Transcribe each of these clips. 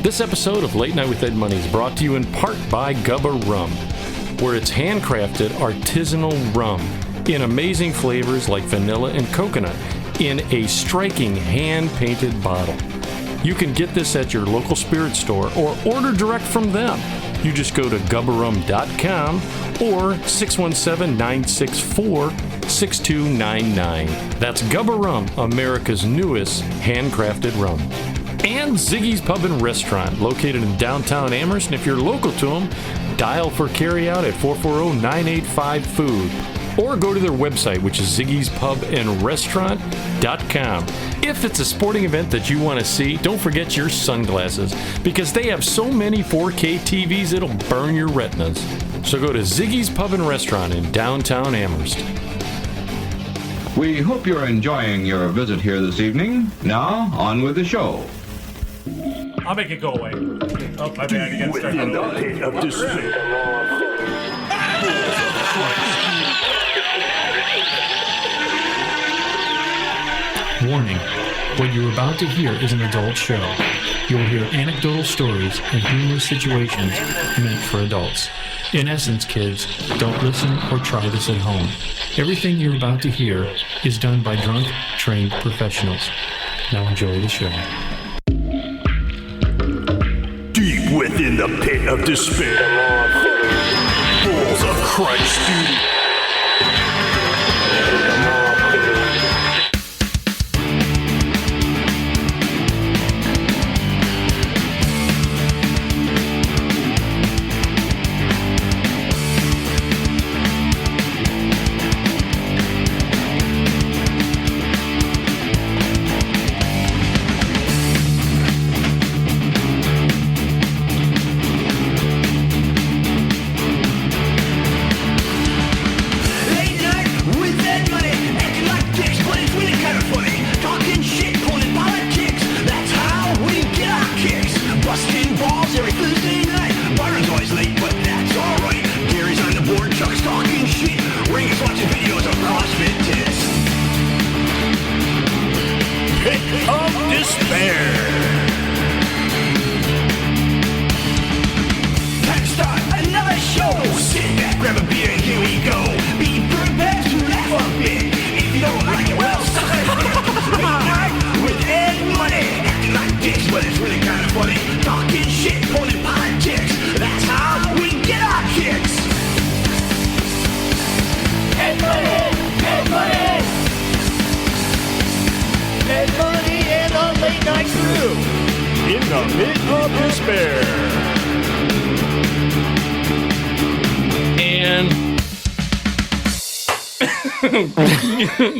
This episode of Late Night with Ed Money is brought to you in part by Gubba Rum, where it's handcrafted artisanal rum in amazing flavors like vanilla and coconut in a striking hand-painted bottle. You can get this at your local spirit store or order direct from them. You just go to gubbarum.com or 617-964-6299. That's Gubba Rum, America's newest handcrafted rum. And Ziggy's Pub and Restaurant, located in downtown Amherst. And if you're local to them, dial for carryout at 440-985-FOOD. Or go to their website, which is ziggyspubandrestaurant.com. If it's a sporting event that you want to see, don't forget your sunglasses, because they have so many 4K TVs it'll burn your retinas. So go to Ziggy's Pub and Restaurant in downtown Amherst. We hope you're enjoying your visit here this evening. Now, on with the show. I'll make it go away. Oh, my bad. Again, start Within the pit of despair. Warning, what you're about to hear is an adult show. You'll hear anecdotal stories and humorous situations meant for adults. In essence, kids, don't listen or try this at home. Everything you're about to hear is done by drunk, trained professionals. Now enjoy the show. Deep within the pit of despair. Balls of Christ, dude.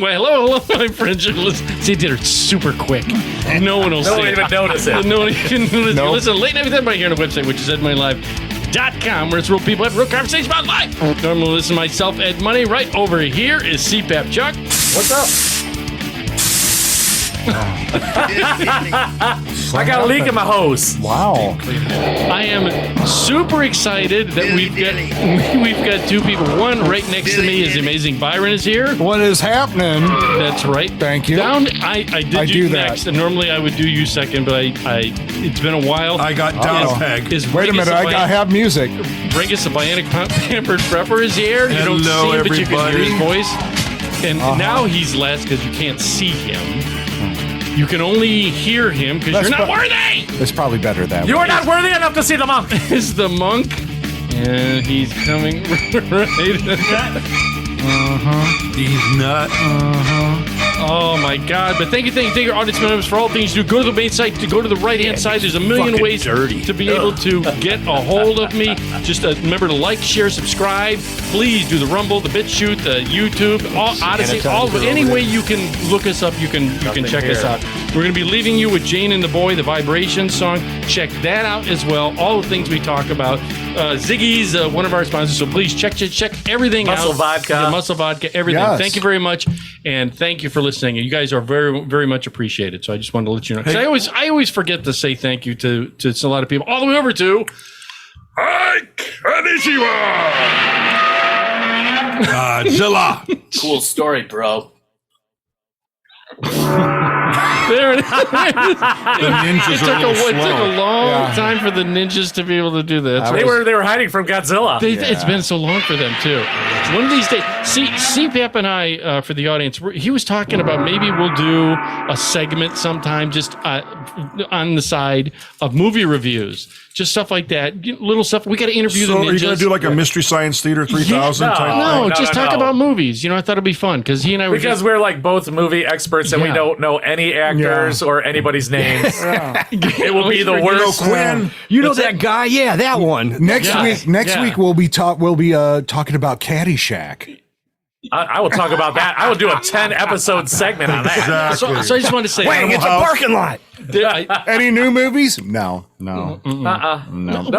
Well, hello, my friends. See, did it super quick. No one will see it. No one even notice it. No one even notice it. Listen, Late Night with Ed Money here on the website, which is edmoneylive.com, where it's real people have real conversations about life. Normally listen to myself, Ed Money. Right over here is CPAP Chuck. What's up? I got a leak in my hose. Wow. I am super excited that we've got two people. One right next to me is the amazing Byron is here. What is happening? That's right. Thank you. I did you next, and normally I would do you second, but it's been a while. I got down peg. Wait a minute, I gotta have music. Bringus, the Bionic Pampered Prepper, is here. You don't see him, but you can hear his voice. And now he's last because you can't see him. You can only hear him because you're not worthy. It's probably better that way. You are not worthy enough to see the monk. Is the monk? And he's coming right. He's not. Oh my God! But thank you, audience members, for all things you do. Go to the main site. To go to the right-hand side. There's a million ways to be able to get a hold of me. Just remember to like, share, subscribe. Please do the Rumble, the BitChute, the YouTube, Odyssey, any way you can look us up. You can check us out. We're going to be leaving you with Jane and the Boy, the Vibration song. Check that out as well. All the things we talk about. Ziggy's one of our sponsors, so please check everything out. Muscle Vodka. Yeah, Muscle Vodka, everything. Yes. Thank you very much, and thank you for listening. You guys are very, very much appreciated. So I just wanted to let you know. 'Cause I always forget to say thank you to a lot of people, all the way over to Ike Anishiwa. Zilla. Cool story, bro. There it is. ninjas It took are a little it took a slow. long time for the ninjas to be able to do that. They were hiding from Godzilla. It's been so long for them too. One of these days, CPAP and I, for the audience, he was talking about maybe we'll do a segment sometime just on the side of movie reviews, just stuff like that, little stuff. We got to interview the So ninjas. are you going to do like a Mystery Science Theater 3000 Yeah, type? no, No, just no, talk no. about movies. I thought it'd be fun because he and I were Because just, we're like both movie experts and we Yeah. don't know any actors or anybody's names. It will be the You know, worst. Quinn, You know that guy? Yeah, that one. Next Yeah. week we'll be talking about Caddyshack. I will talk about that. I will do a 10-episode segment on that. exactly. so I just wanted to say, Wait, it's a parking lot. Any new movies? No. No,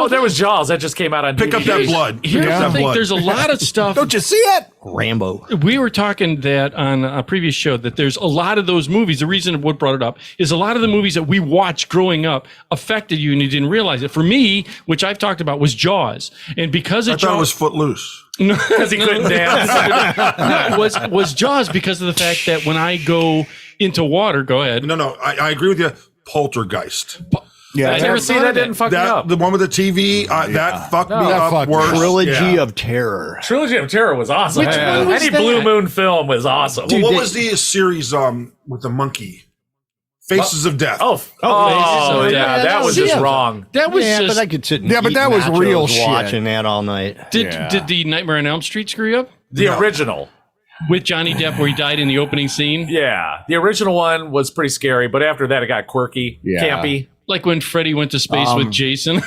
there was Jaws that just came out on Pick up DVD. that blood. here's Pick up the that thing: blood. there's a lot of stuff. Don't you see it? Rambo. We were talking that on a previous show that there's a lot of those movies. The reason Wood brought it up is a lot of the movies that we watched growing up affected you and you didn't realize it. For me, which I've talked about, was Jaws, and because of I thought it Jaws, was Footloose. Because he couldn't dance. no, was Jaws because of the fact that when I go into water, go ahead. No, I agree with you. Poltergeist. Yeah, I never See, thought that of it. didn't fuck me That up. the one with the TV that fucked me That up fucked me worse. up. Trilogy Yeah. of Terror. Trilogy of Terror was awesome. Which one was Any that? Blue Moon film was awesome. Well, what was the series with the monkey? Faces of Death. Oh, Faces of yeah, Death. that was See, just yeah. wrong. That was Yeah, just. but I could sit and Yeah, but eat that was nachos real shit. watching that all night. Did the Nightmare on Elm Street screw you up The original. with Johnny Depp where he died in the opening scene? Yeah, the original one was pretty scary, but after that it got quirky, Yeah. campy. Like when Freddy went to space with Jason.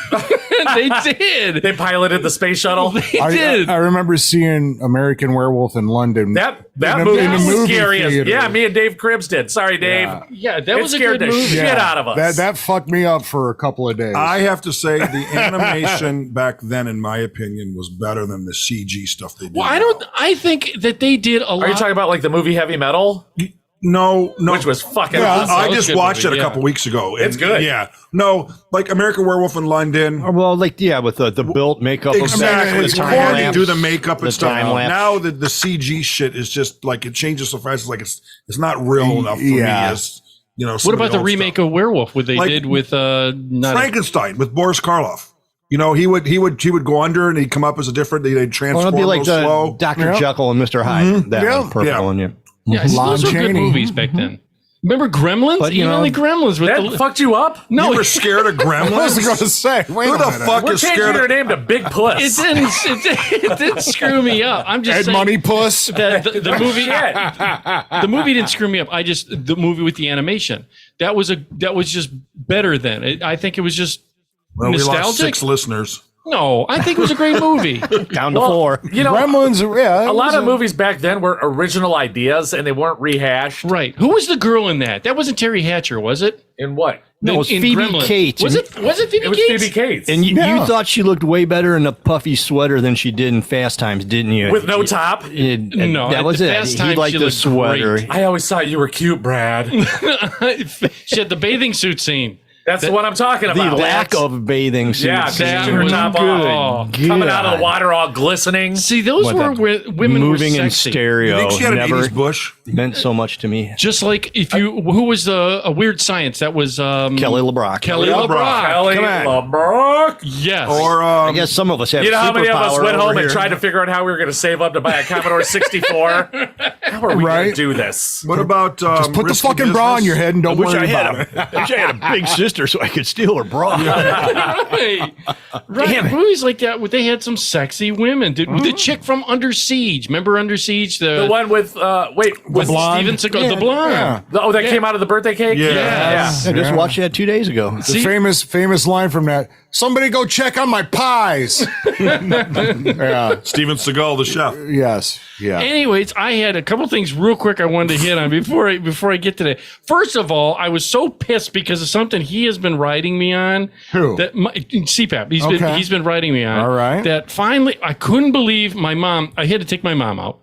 They did. They piloted the space shuttle. They did. I remember seeing American Werewolf in London. That In a- movie in a was movie scary. theater. Yeah, me and Dave Cribbs did. Sorry, Dave. Yeah, that It was a scared good the movie. shit out of us. That fucked me up for a couple of days. I have to say the animation back then, in my opinion, was better than the CG stuff they did. Well, now. I think that they did a lot. Are you talking about like the movie Heavy Metal, No, which was fucking Yeah, awesome? I That was just a good watched movie, it a couple weeks ago. It's good. Yeah. No, like American Werewolf in London. Well, like with the built makeup. Exactly. The It's time hard to lapse. do the makeup and The stuff. time lapse. Now the CG shit is just like it changes so fast. It's like it's not real enough for Yeah. me as What about the remake of Werewolf? What they Like did with not Frankenstein with Boris Karloff? He would go under and he'd come up as a different. They'd Well, transform it'd be like real the slow. Dr. Yeah. Jekyll and Mr. Hyde. That Yeah. one, purple Yeah. one. Yeah. yeah, see, Lon those were good Chaney. movies back then. Remember Gremlins? But, you Even know, the Gremlins with That the fucked you up? no, You were scared of I was going to Gremlins? say, wait Who a the minute. fuck We're is changing scared your of? name to Big Puss. it didn't screw me up. I'm just Ed saying Money Puss? the movie Shit. the movie didn't screw me up. The movie with the animation that was just better than I think it was just Well, we lost nostalgic. 6 listeners. No, I think it was a great movie. Down to Well, 4. You know, Gremlins, yeah. a lot of movies back then were original ideas and they weren't rehashed. Right? Who was the girl in that? That wasn't Terry Hatcher, was it? In what? No, it was In Phoebe Gremlins. Cates. Was it Phoebe It was Cates? Phoebe Cates. And you Yeah. thought she looked way better in a puffy sweater than she did in Fast Times, didn't you? With no top. No, that at was the it. Fast He Times, liked she the looked sweater. great. I always thought you were cute, Brad. She had the bathing suit scene. That's what I'm talking The about. lack of bathing suits. Yeah, that her was top good. off. Coming out of the water all glistening. See, those What were the- where women moving were in sexy. stereo. You think she had an never 80s bush? meant so much to me. Just like who was a Weird Science? That was Kelly LeBrock. Kelly LeBrock. LeBrock. Kelly Come on. LeBrock. Yes. Or I guess some of us have. You know how many of us superpower went over home and here. tried to figure out how we were going to save up to buy a Commodore 64? How are we going Right. to do this? what about Just put the Risky fucking bra on Business? your head and don't worry about it. I wish I had a big sister so I could steal her bra. right. Movies like that, they had some sexy women. The chick from Under Siege. Remember Under Siege? The one with, with Steven Seagal, the blonde. Yeah. that came out of the birthday cake? Yeah. Yes. I just watched that 2 days ago. The famous line from that. Somebody go check on my pies. Yeah. Steven Seagal, the chef. Yes. Yeah. Anyways, I had a couple things real quick I wanted to hit on before I get to that. First of all, I was so pissed because of something he has been writing me on. Who? CPAP. Okay. He's been writing me on. All right. That finally, I couldn't believe my mom. I had to take my mom out,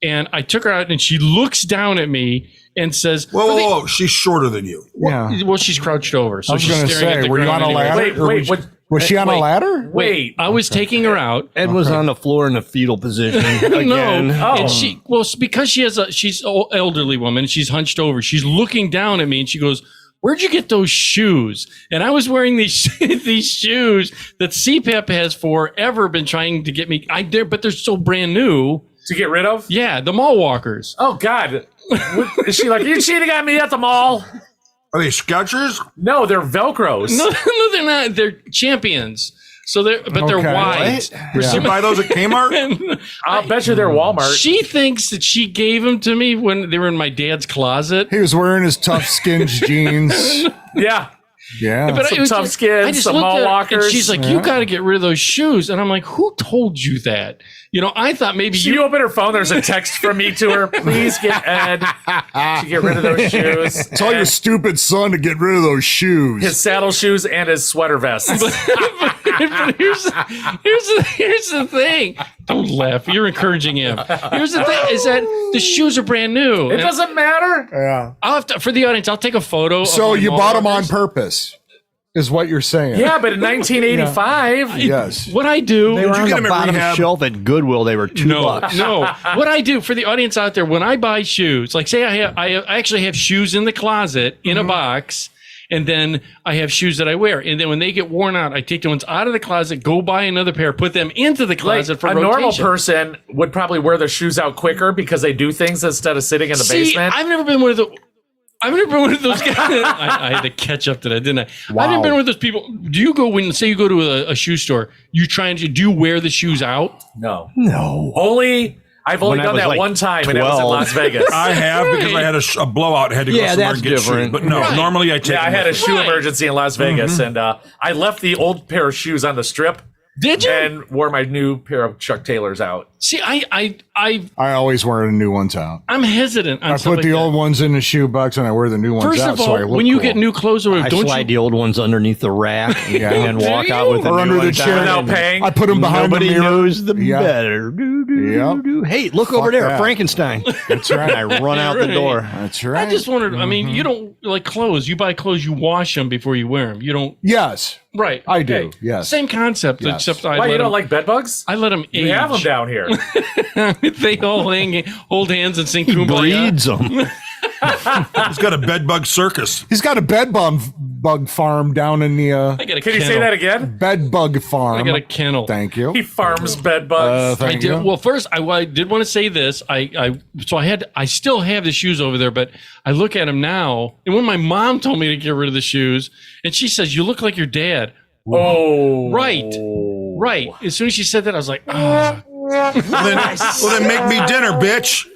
and I took her out, and she looks down at me and says, Whoa. She's shorter than you. Yeah. Well, she's crouched over, so I was she's going to staring at say, the were you ground on a anyway. ladder? Wait, or wait, was she on a wait. ladder? Wait. I was taking her out. Ed was on the floor in the fetal position again. No, and because she's an elderly woman, she's hunched over. She's looking down at me, and she goes, where'd you get those shoes? And I was wearing these these shoes that CPAP has forever been trying to get me. But they're so brand new. To get rid of? Yeah, the mall walkers. Oh, God. Is she like, you cheating on me at the mall? Are they Skechers? No, they're Velcros. No, they're not. They're Champions. So they're wide. Did you buy those at Kmart? I'll bet you they're Walmart. She thinks that she gave them to me when they were in my dad's closet. He was wearing his tough skins jeans. Yeah. Yeah. But Some it was tough just- skins, I just some looked mall at her, walkers. And she's like, you got to get rid of those shoes. And I'm like, who told you that? You know, I thought maybe You open her phone, there's a text from me to her. Please get Ed to get rid of those shoes. Tell your stupid son to get rid of those shoes. His saddle shoes and his sweater vests. But here's the thing. Don't laugh. You're encouraging him. Here's the thing: is that the shoes are brand new. It doesn't matter. Yeah. I'll have to, for the audience, I'll take a photo. So of my you mall bought them on walkers. purpose, is what you're saying. Yeah, but in 1985, Yes. What I do. They were you on get the them at bottom rehab? shelf at Goodwill. They were $2. No. What I do for the audience out there, when I buy shoes, like say I actually have shoes in the closet in a box, and then I have shoes that I wear, and then when they get worn out, I take the ones out of the closet, go buy another pair, put them into the like closet for a rotation. normal person would probably wear their shoes out quicker because they do things instead of sitting in the See, basement. I've never been one of those guys. I had to catch up to that, didn't I? I've never been one of those people. Do you go when, say, you go to a shoe store? You try and do you wear the shoes out? No. No. I've only When I done was that like one time, and it was in 12. Las Vegas. I have because I had a blowout. Had to go Yeah, somewhere that's and get different. shoes. But no, normally I take. Yeah, I them had a with me. shoe Right. emergency in Las Vegas, and I left the old pair of shoes on the strip Did you? and wore my new pair of Chuck Taylors out. See, I always wear the new ones out. I'm hesitant on I stuff put like the that. old ones in the shoe box and I wear the new ones First out of so I all, look when you cool. get new clothes, I don't slide you? the old ones underneath the rack Yeah. and then walk out with the Or new under the ones chair. on. Without paying. I put them behind Nobody the mirror. knows the Yeah. better. Yep. Hey, look over there, that. Frankenstein. That's right. I run out the Right. door. That's right. I just wondered. I mean, you don't like clothes. You buy clothes, you wash them before you wear them. You don't. Yes, Right. I do. Okay. Yes. Same concept, Yes. except I Why, let you don't them, like bed bugs? I let them age. You have them down here. They all hold hands and sing He Kumbaya. breeds them. He's got a bed bug circus. He's got a bug farm down in the I got a Can kennel. you say that again? bed bug farm. I got a kennel. Thank you. He farms bed bugs. I Thank did. you. Well, first, I did want to say this. I still have the shoes over there, but I look at them now. And when my mom told me to get rid of the shoes, and she says, "You look like your dad." Oh. Right. As soon as she said that, I was like, oh. Well, then make me dinner, bitch.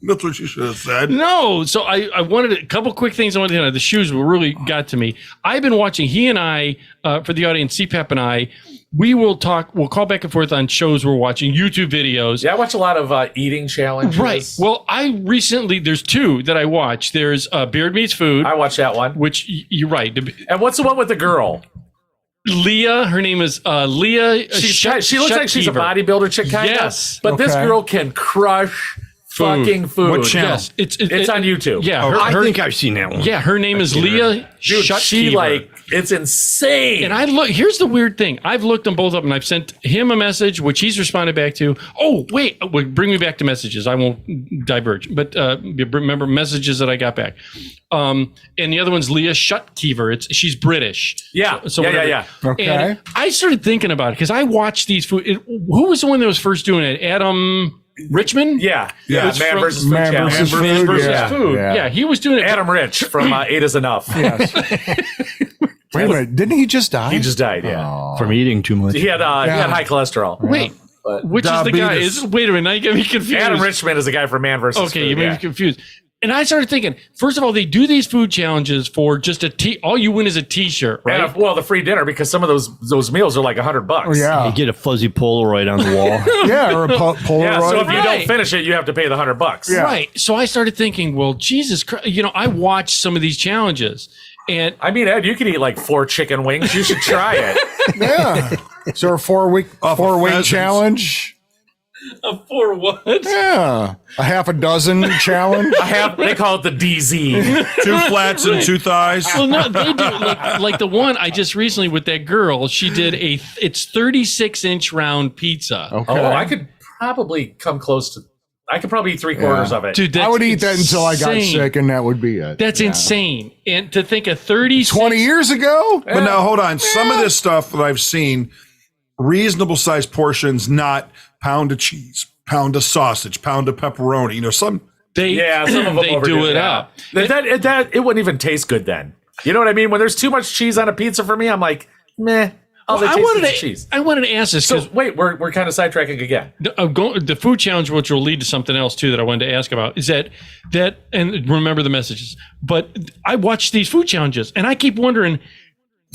That's what you should have said. No. So I wanted a couple quick things I wanted to know. The shoes really got to me. I've been watching, he and I, for the audience, CPAP and I, we'll call back and forth on shows we're watching, YouTube videos. Yeah, I watch a lot of eating challenges. Right. Well, there's two that I watch. There's Beard Meets Food, I watch that one. which you're right. And what's the one with the girl? Leah, her name is Leah. She looks like she's a Shutkever. bodybuilder chick, kind of. Yes. But this Okay. girl can crush fucking food. What channel? Yes, it's on YouTube. Yeah, I her, think I've seen that one. yeah, her name is Leah Dude, she Shutkever. it's insane. And here's the weird thing. I've looked them both up and I've sent him a message, which he's responded back to. Oh, wait, bring me back to messages. I won't diverge, but remember messages that I got back. And the other one's Leah Shutkever. She's British. Yeah. whatever. Yeah. Okay. And I started thinking about it because I watched these food. Who was the one that was first doing it? Adam Richmond? Yeah. Yeah. Man from- versus Food Man Challenge. versus Man Food, versus yeah, Food. yeah. Yeah, he was doing it. Adam Rich from Eight Is Enough. Yes. Wait a minute. Didn't he just die? He just died, yeah. From eating too much. He had high cholesterol. Wait, which is the guy? Diabetes. Wait a minute, now you got me confused. Adam Richmond is the guy from Man versus Okay, Food. you made me confused. And I started thinking, first of all, they do these food challenges for just all you win is a T-shirt, right? And the free dinner, because some of those meals are like $100. Oh, yeah. You get a fuzzy Polaroid on the wall. Yeah, or a Polaroid. Yeah, so if you Right. don't finish it, you have to pay the $100. Yeah. Right. So I started thinking, well, Jesus Christ, I watched some of these challenges, and I mean, Ed, you could eat like 4 chicken wings. You should try it. Yeah. So a 4-week Off of pheasants. challenge. for what? Yeah. A half a dozen challenge. They call it the DZ. 2 flats and 2 thighs. Well, no, they do like the one I just recently with that girl. She did it's 36-inch round pizza. Okay. Oh, I could probably come close to I could probably eat 3/4 of it. Dude, that's I would eat that until I got insane. sick, and that would be it. That's insane. And to think of 36 20 years ago? But now hold on. Some of this stuff that I've seen, reasonable sized portions, not pound of cheese, pound of sausage, pound of pepperoni. You know, some. They, some of them they overdo do it yeah. up. That it wouldn't even taste good then. You know what I mean? When there's too much cheese on a pizza for me, I'm like, meh. All Well, the taste is cheese. I wanted to ask this So because wait, we're kind of sidetracking again. the food challenge, which will lead to something else too that I wanted to ask about, is that and remember the messages. But I watch these food challenges and I keep wondering.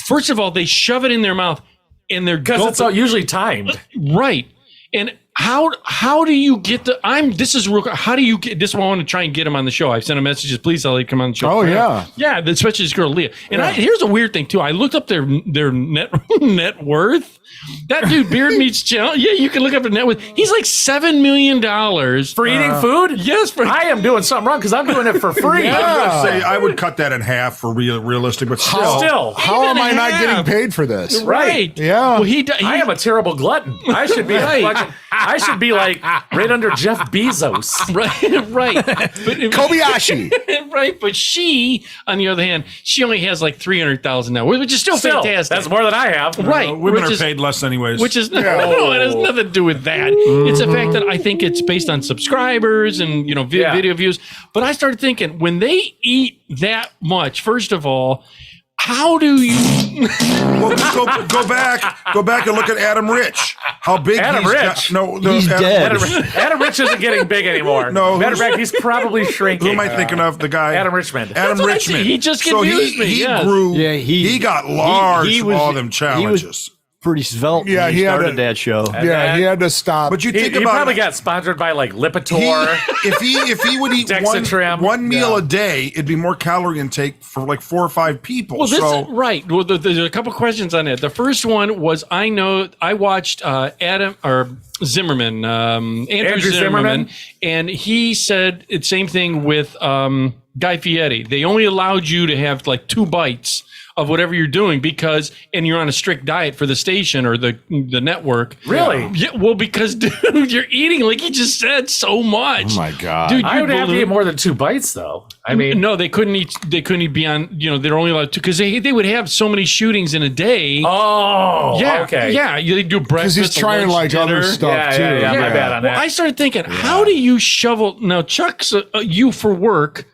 First of all, they shove it in their mouth and they're Because it's all usually timed. right. And how do you get this is real. How do you get this? One I want to try and get him on the show. I've sent him messages. Please, I'll come on the show. Oh, yeah. Yeah, especially this girl Leah. And here's a weird thing too. I looked up their net worth. That dude, Beard Meats Challenge. Yeah, you can look up the net worth. He's like $7 million For eating food? Yes, I am doing something wrong because I'm doing it for free. I would say I would cut that in half for realistic, but Still. How am I not half. getting paid for this? right. Yeah. Well, he I am a terrible glutton. I should be I should be like right under Jeff Bezos. right. But, Kobayashi. right. But she, on the other hand, she only has like 300,000 now, which is still fantastic. That's more than I have. right. women which are is- paid less anyways. Which is no, it has nothing to do with that. It's the fact that I think it's based on subscribers and video views. But I started thinking when they eat that much, first of all, how do you? Well, go back and look at Adam Rich. How big Adam he's Rich? got. He's dead. Adam Rich isn't getting big anymore. No, matter of fact, he's probably shrinking. Who am I thinking of? The guy Adam Richmond. Adam what I Richmond. see. He just so confused me, He yes. grew. Yeah, he got large he from was- all them he was- challenges. Pretty svelte Yeah, when he he had started a- that show. Yeah, he had to stop. But you He think about probably it, got sponsored by like Lipitor. if he would eat Dexatrim. one meal a day, it'd be more calorie intake for like 4 or 5 people. Well, this so right. Well, there's a couple questions on that. The first one was I watched Adam or Zimmerman, Andrew Zimmerman, and he said the same thing with Guy Fieri. They only allowed you to have like 2 bites of whatever you're doing and you're on a strict diet for the station or the network. Really? Yeah. Well, because dude, you're eating like you just said so much. Oh my God. dude! I would have to eat more than 2 bites, though. I mean, no, they couldn't eat. They couldn't eat beyond. They're only allowed to because they would have so many shootings in a day. oh, yeah, okay. yeah. They do breakfast. Because he's trying lunch, like other dinner. stuff Yeah, too. yeah, my bad on that. Well, I started thinking, how do you shovel? Now, Chuck's you for work.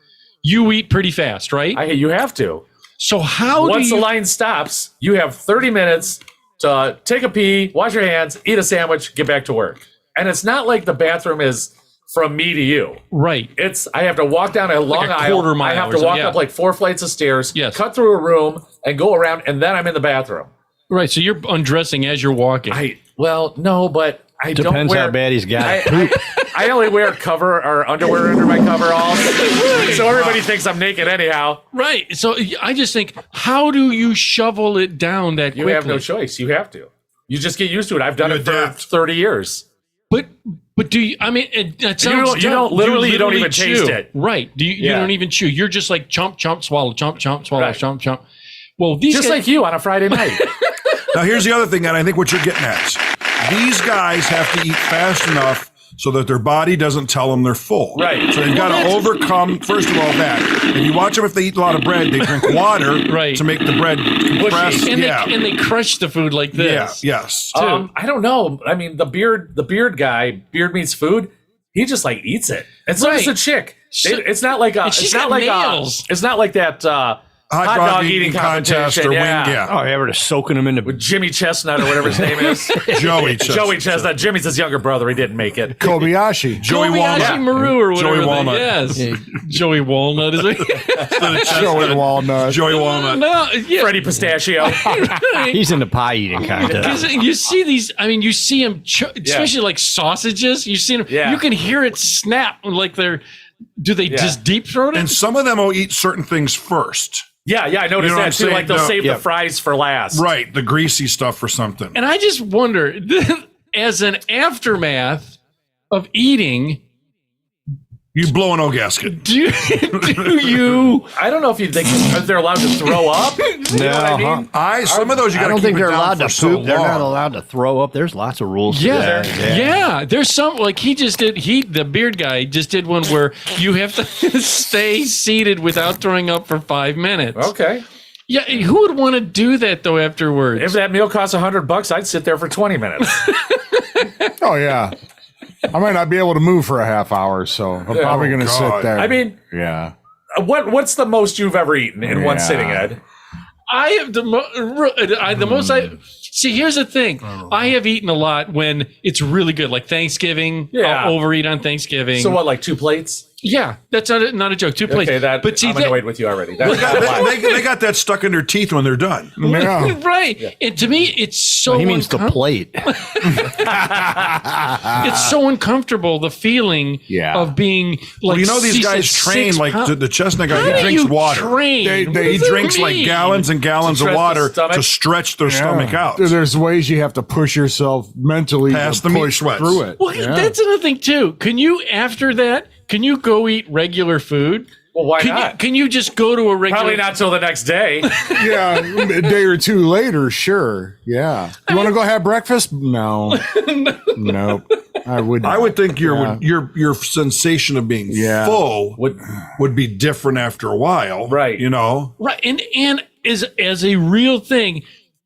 You eat pretty fast, right? You have to. So how Once do the you? line stops, you have 30 minutes to take a pee, wash your hands, eat a sandwich, get back to work. And it's not like the bathroom is from me to you. Right. I have to walk down a long aisle. quarter mile I have or to something, walk yeah. up like 4 flights of stairs, Yes. cut through a room, and go around, and then I'm in the bathroom. Right. So you're undressing as you're walking. No, but I don't Depends wear. how bad he's got. I only wear cover or underwear under my coveralls, so everybody thinks I'm naked anyhow. Right. So I just think, how do you shovel it down that You quickly? have no choice. You have to. You just get used to it. I've done You it for adapt. 30 years. But do you? I mean, it sounds you don't- dumb. literally, you don't even chew. taste it. Right? You Yeah. don't even chew. You're just like chomp, chomp, swallow, chomp, chomp, swallow, Right. chomp, chomp. Well, these Just guys, like you on a Friday night. now here's the other thing, and I think what you're getting at. These guys have to eat fast enough so that their body doesn't tell them they're full. Right. So they've got to overcome, first of all, that. If you watch them, if they eat a lot of bread, they drink water Right. to make the bread compress. and Yeah. they crush the food like Yeah. this. Yes. I don't know. I mean, the beard guy, Beard Meats Food, he just like eats it. And so does Right. the chick. So- It's not like And she's it's not got like nails. it's not like that hot dog eating contest competition. or Yeah. wing. Yeah. Oh, yeah, we're just soaking him into. With Jimmy Chestnut or whatever his name is. Joey Chestnut. Joey Chestnut. Jimmy's his younger brother. He didn't make it. Kobayashi. Joey Kobayashi Walnut. Maru or whatever. Joey Walnut. Yes. Joey Walnut is it? Joey Walnut. Joey Walnut. No, yeah. Freddie Pistachio. He's in the pie eating contest. 'Cause you see these. I mean, you see them, especially like sausages. You see them. Yeah. You can hear it snap like they're. Do they just deep throat it? And some of them will eat certain things first. Yeah, I noticed You know what that I'm too. saying? Like they'll No. save Yeah. the fries for last. Right. The greasy stuff or something. And I just wonder, as an aftermath of eating, You blow an O gasket. Do you? I don't know if they're allowed to throw up. You know what I mean? Some of those you got I to don't keep think it they're down allowed for to so poop. They're not long. allowed to throw up. There's lots of rules. to Yeah, that. yeah. There's some like he just did. The beard guy just did one where you have to stay seated without throwing up for 5 minutes. Okay. Yeah, who would want to do that though afterwards? If that meal costs $100, I'd sit there for 20 minutes. Oh yeah. I might not be able to move for a half hour, so I'm probably going to sit God. there. I mean, yeah. what's the most you've ever eaten in one Yeah. sitting, Ed? I have the most. See, here's the thing. I have eaten a lot when it's really good, like Thanksgiving. Yeah. I'll overeat on Thanksgiving. So what, like 2 plates? Yeah, that's not a joke. 2 plates. Okay, but see, I'm annoyed with you already. That's They got that stuck in their teeth when they're done. Yeah. right. And to me, it's so He means the plate. it's so uncomfortable. The feeling of being like. Well, you know these he guys said train 6 like pounds. the chestnut guy. How He do drinks you water. train? They- What He does that drinks like mean? gallons and gallons of stretch the water stomach? to stretch their stomach out. There's ways you have to push yourself mentally Past to the meat push sweats. through it. Well, Yeah. that's another thing too. Can you after that? Can you go eat regular food? Well, why Can not? you, can you just go to a regular? Probably not till the next day. Yeah, a day or two later, sure. Yeah. You want to go have breakfast? No. Nope. I wouldn't. I would think your sensation of being Yeah. full would be different after a while, Right. You know, Right, and as a real thing,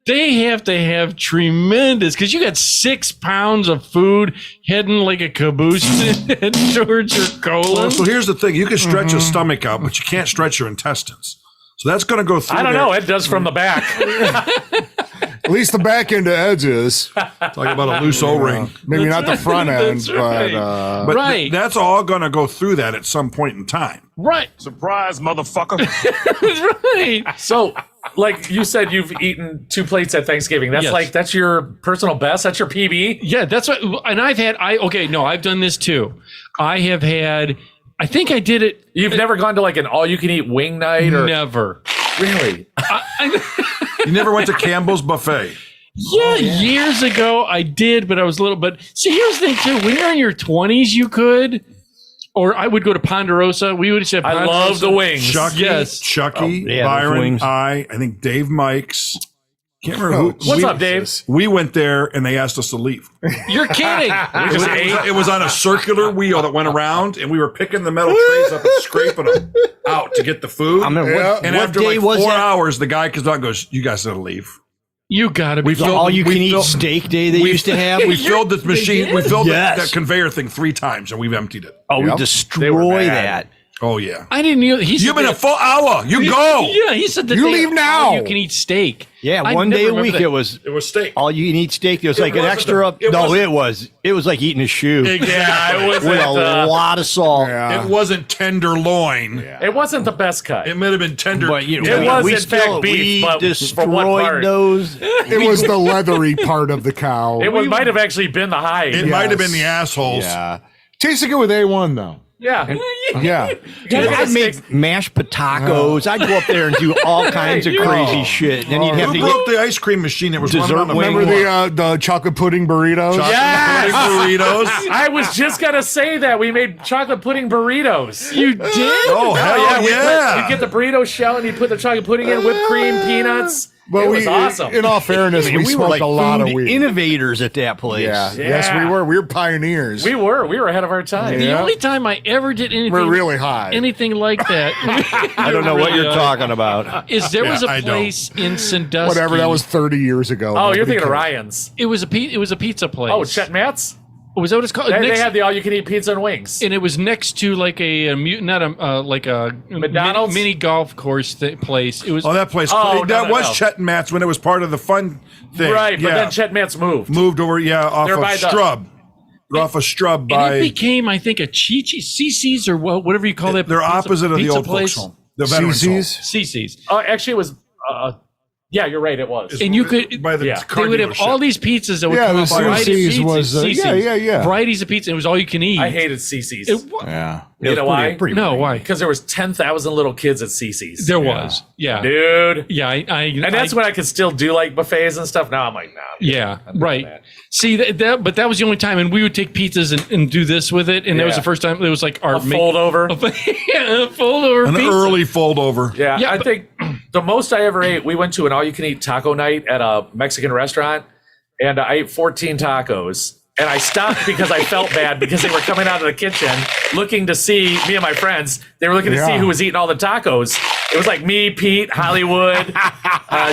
they have to have tremendous because you got 6 pounds of food heading like a caboose towards your colon. So here's the thing: you can stretch a stomach out, but you can't stretch your intestines. So that's going to go through. I don't there. know. Ed does from the back. At least the back end of Ed's is. Talk about a loose O-ring. Maybe not the front end, That's right. but But Right. that's all going to go through that at some point in time. Right, Surprise, motherfucker. right. So, like you said, you've eaten 2 plates at Thanksgiving. That's Yes. that's your personal best. That's your PB. Yeah, that's what. And I've done this too. I have had. I think I did it. You've never gone to like an all-you-can-eat wing night, or Never. really? You never went to Campbell's buffet. Yeah, years ago I did, but I was little. But see, here's the thing too: when you're in your 20s, you could, or I would go to Ponderosa. We would have. I love the wings. Chucky, Yes. Chucky, yeah, those Byron, wings. I think Dave Mikes. Can't remember who. What's up, Dave? We went there and they asked us to leave. You're kidding. We just ate. It was on a circular wheel that went around, and we were picking the metal trays up and scraping them out to get the food. I mean, and what after day like was 4 that? hours, the guy comes out and goes, "You guys gotta leave." You gotta be. We filled- All you can we eat filled- steak day they we- used to have. We filled this machine. We filled Yes. that conveyor thing 3 times, and we've emptied it. Oh, we Yep. destroy mad. that. Oh yeah. I didn't know. He said You've been that- a full hour. You go. Yeah, he said that. You they- leave now. You can eat steak. Yeah, I one never day a remember week that. it was It was steak. all you can eat steak. It was like an wasn't extra the- up. it No, wasn't- it was like eating a shoe Yeah, it with wasn't. a lot of salt. yeah. It wasn't tenderloin. It wasn't the best cut. It might have been tender. But you It know, was, we in fact, still beef, we but from what destroyed part? those. It was the leathery part of the cow. Might have actually been the hide. it might have been the assholes. Yeah. Tasted good with A1 though. Yeah. Yeah. Dude, I'd make mashed potatoes. I'd go up there and do all kinds of crazy shit. Then you'd have Who to broke get the ice cream machine that was Dessert running on the wing. Remember the chocolate pudding burritos? Yes! burritos? I was just gonna say that we made chocolate pudding burritos. You did? Oh hell yeah! You get the burrito shell and you put the chocolate pudding in, whipped cream, peanuts. But it was awesome. In all fairness, we we were smoked like a lot of food weed. innovators at that place. Yeah. Yeah. Yes, we were. We were pioneers. We were ahead of our time. The Yeah. only time I ever did anything We're really high. anything like that. I don't know what you're talking about. Is there was Yeah, I a don't. place in Sandusky. Whatever. That was 30 years ago. Oh, you're Nobody thinking of cares. Ryan's. It was a pizza place. Oh, Chet Matt's? Was that what it's called? They Next- had the all-you-can-eat pizza and wings. and it was next to like a mute, not a like a McDonald's? mini golf course place. It was. Oh, that place. Oh, that no, was no. Chet and Matt's when it was part of the fun thing. Right, but yeah. then Chet Matt's moved. moved over. Yeah, off They're of by the- Strub. They're off of Strub and by. it became, I think, a CC's or whatever you call that. They're pizza- opposite of the pizza old place. folks home. The veterans home. CC's? CC's. Oh, actually, it was Yeah, you're right. It was. And you could, by the yeah. car they would have dealership. all these pizzas that would Yeah, come the up. Varieties CC's of was, pizzas. yeah. Varieties of pizza. It was all you can eat. I hated CC's. Yeah. You know why? No, why? Because there was 10,000 little kids at CC's. There was. Yeah. Dude. Yeah. And that's when I could still do like buffets and stuff. Now I'm like, nah. Yeah, right. that. See but that was the only time, and we would take pizzas and do this with it, and that was Yeah. the first time it was like our Fold over. yeah, a fold over An pizza. early fold over. Yeah, Yeah, I but- think the most I ever ate, we went to an all-you-can-eat taco night at a Mexican restaurant, and I ate 14 tacos. And I stopped because I felt bad because they were coming out of the kitchen looking to see me and my friends. They were looking to see Yeah. who was eating all the tacos. It was like me, Pete, Hollywood,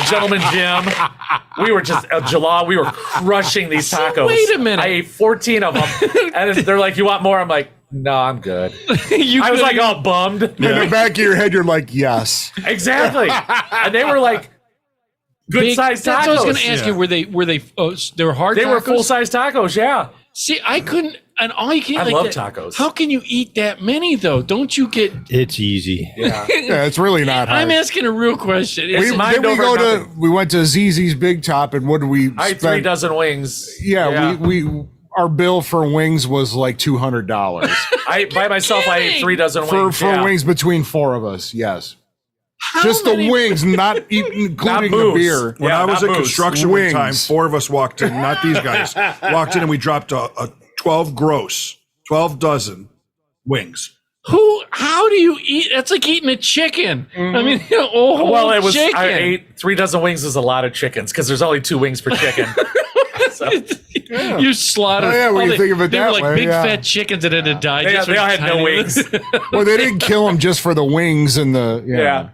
Gentleman Jim. We were just Jalal. We were crushing these tacos. wait a minute. I ate 14 of them, and they're like, "You want more?" I'm like, "No, I'm good." You I was like couldn't- all bummed. In the back of your head, you're like, yes. Exactly. And they were like good big- sized That's what I was tacos. going to ask you. Were they? Oh, they were hard. They were tacos? full size tacos, yeah. See, I couldn't. And all you can. I like love that- tacos. How can you eat that many though? Don't you get? It's easy. Yeah, it's really not hard. I'm asking a real question. Is We- it- mind Then we over go nothing. we went to ZZ's Big Top, and what did we I ate spend? 3 dozen wings. Yeah, we our bill for wings was like $200 I by myself I ate 3 dozen for wings. for yeah. wings between 4 of us. Yes, How just many- the wings, not including the booze. beer. When Yeah, I was not at booze. construction one time, Wings. 4 of us walked in, not these guys, walked in and we dropped a 12 dozen wings. How do you eat? That's like eating a chicken. I mean, oh, Well, it was chicken. I ate 3 dozen wings is a lot of chickens because there's only 2 wings per chicken. So, You slaughtered. Oh, yeah, when you think of it they that were like way, big yeah. fat chickens that had to die. they, just they for all had no tiny- wings. Well, they didn't kill them just for the wings and the Yeah.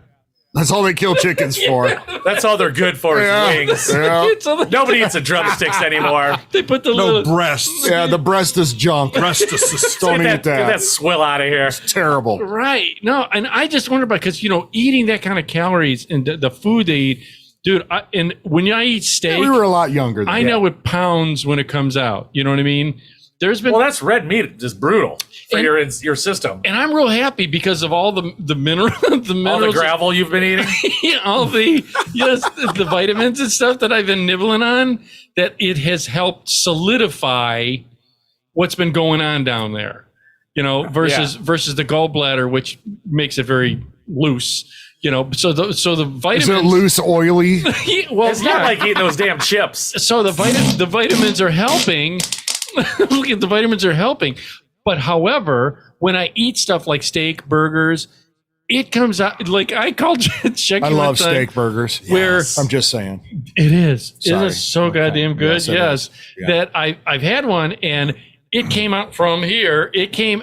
That's all they kill chickens for. That's all they're good for Yeah. is wings. Yeah. So they, Nobody eats the drumsticks anymore. they put the No little. breasts. Yeah, the breast is junk. Breast assist. Don't Get eat that, get that. that swill out of here. Terrible. Right. No, and I just wonder about because eating that kind of calories and the food they eat, dude. And when I eat steak, We were a lot younger. Then. I know it pounds when it comes out. You know what I mean? There's been Well, that's red meat, just brutal for And- your system. and I'm real happy because of all the mineral the All the minerals, gravel you've been eating. all the the vitamins and stuff that I've been nibbling on. That it has helped solidify what's been going on down there. Versus the gallbladder, which makes it very loose. So the vitamins. Is it loose, oily? Yeah, well, It's not yeah. like eating those damn chips. So the vitamins are helping. Look at the vitamins are helping. But however, when I eat stuff like steak, burgers, it comes out like I called check. I love steak burgers. Where I'm just saying. it is. Sorry. It is so Okay. goddamn good. Yes, it Yes. is. Yeah. That I've had one and it came out from here. It came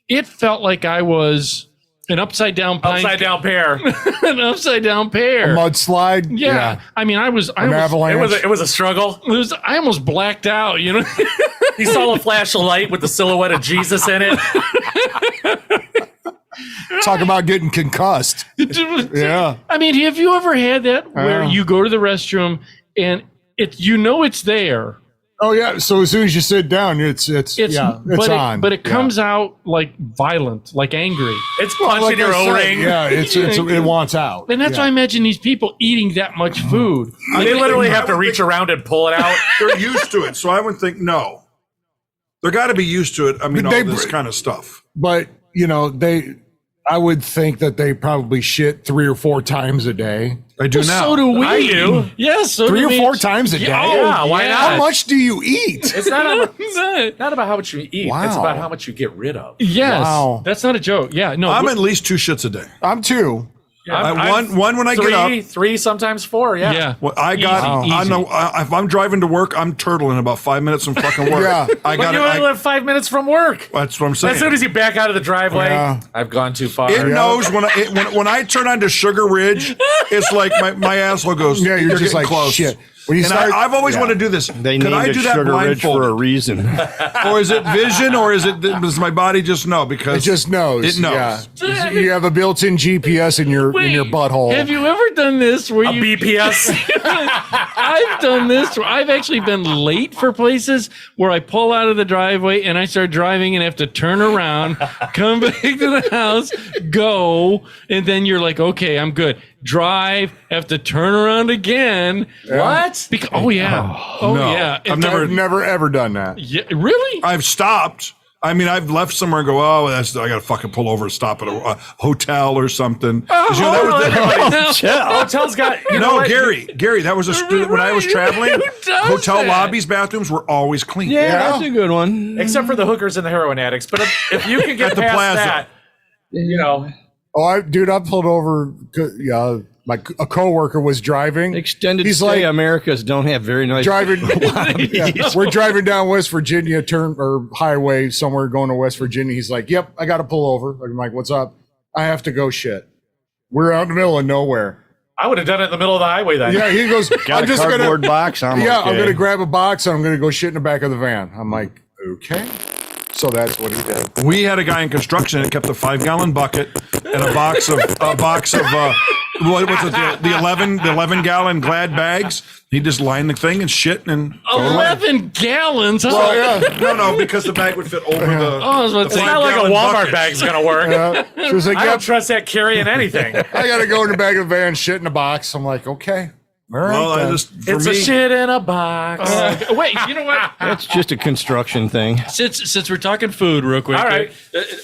it felt like I was an upside down pine, Upside down pear. an upside down pear. Mudslide. Yeah. I mean, I An was avalanche. It was a struggle. I almost blacked out, He saw a flash of light with the silhouette of Jesus in it. Talk about getting concussed. Yeah. I mean, have you ever had that where you go to the restroom and it's there? Oh yeah. So as soon as you sit down, it's on. But it comes out like violent, like angry. It's punching your I said, O-ring. Yeah, it wants out. And that's why I imagine these people eating that much food. They literally have to reach around and pull it out. They're used to it. So I would think, no. They're got to be used to it. I mean, all They- this kind of stuff. But I would think that they probably shit 3 or 4 times a day. I do now. So do we. I do. Yes. So 3 do or we. 4 times a day. Yeah, why not? How much do you eat? It's not about how much you eat. Wow. It's about how much you get rid of. Yes. Wow. That's not a joke. Yeah. No. I'm at least 2 shits a day. I'm 2. One when I get up. 3, sometimes 4. Yeah. yeah. Well, I got. Easy, I easy. know if I'm driving to work, I'm turtling about 5 minutes from fucking work. Yeah. I But got you only it. live 5 minutes from work. That's what I'm saying. As soon as you back out of the driveway, Yeah. I've gone too far. It knows when I turn onto Sugar Ridge, it's like my asshole goes. Yeah, you're just getting like, close. shit. When you And start- I've always yeah. wanted to do this. They Could named I it do that Sugar Ridge for a blindfolded, reason. or is it vision, or does my body just know? Because It just knows. It knows. Yeah. You have a built-in GPS in your butthole. Have you ever done this where A you BPS. I've done this where I've actually been late for places where I pull out of the driveway and I start driving and have to turn around, come back to the house, go, and then you're like, okay, I'm good. drive, have to turn around again. What? Because, oh yeah, No. yeah. I've I've never ever done that. Yeah, really? I've stopped. I mean, I've left somewhere and go, oh, I got to fucking pull over and stop at a hotel or something. 'Cause, that was Hotel's got. You know no, what? Gary, that was when I was traveling. Who does Hotel that? lobbies, bathrooms were always clean. Yeah, that's a good one. Except for the hookers and the heroin addicts. But if you can get At the past plaza. that, you know. Oh, I pulled over. Yeah, a coworker was driving. Extended He's stay like Americas don't have very nice driving. Yeah, we're driving down West Virginia highway somewhere going to West Virginia. He's like, "Yep, I got to pull over." I'm like, "What's up?" I have to go shit. We're out in the middle of nowhere. I would have done it in the middle of the highway then. Yeah, he goes, Got "I'm a just cardboard gonna." box. I'm Yeah, okay. I'm gonna grab a box and I'm gonna go shit in the back of the van. I'm like, okay. So that's what he did. We had a guy in construction that kept a 5-gallon bucket and a box of what was it, the 11-gallon Glad bags. He just lined the thing and shit and 11 gallons. Huh? Oh yeah. no, because the bag would fit over the. Oh, I was about to It's say, not like a Gallon Walmart bucket. bag's going to work. She was like, I don't "Yep, trust that carrying anything. I gotta go in the back of the van, shit in a box." I'm like, okay. All right. Well, I then. just for It's me, a shit in a box. wait, you know what? That's just a construction thing. Since we're talking food, real quick, All right.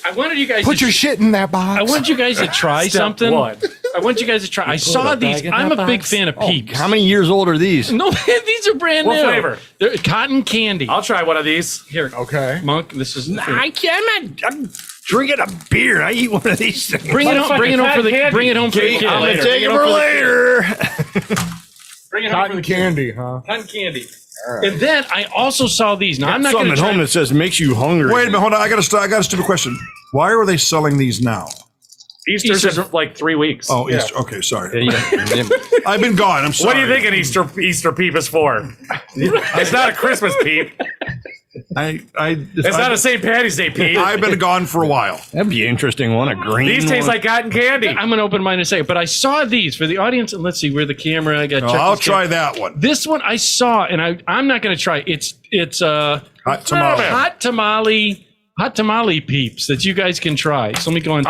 I wanted you guys Put to your shit in that box. I want you guys to try Step something. one. I want you guys to try. I saw a these. bag in I'm that a big box. fan of Peeps. How many years old are these? No, these are brand What new. flavor? They're cotton candy. I'll try one of these. Here, Okay. Monk. This is I'm drinking a beer. I eat one of these things. bring it home. Bring it home for the. Cotton Bring it home for the candy. kid. I'm gonna Take it for later. Bring it home for Cotton the kid. candy, huh? Cotton candy. And then I also saw these. Now I'm not Something going at to try. home that says makes you hungry. wait a minute, hold on. I got a stupid question. Why are they selling these now? Easter's Easter. is like 3 weeks. Oh, Easter. Okay, sorry. Yeah. I've been gone. I'm sorry. What do you think an Easter peep is for? It's not a Christmas peep. It's not a St. Patty's Day peep. I've been gone for a while. That'd be an interesting one. A green These taste one. like cotton candy. I'm going to open mine in a second. But I saw these for the audience. And let's see where the camera. I got. No, I'll try that one. This one I saw, and I'm not going to try. It's Hot tamale. hot tamale peeps that you guys can try. So let me go on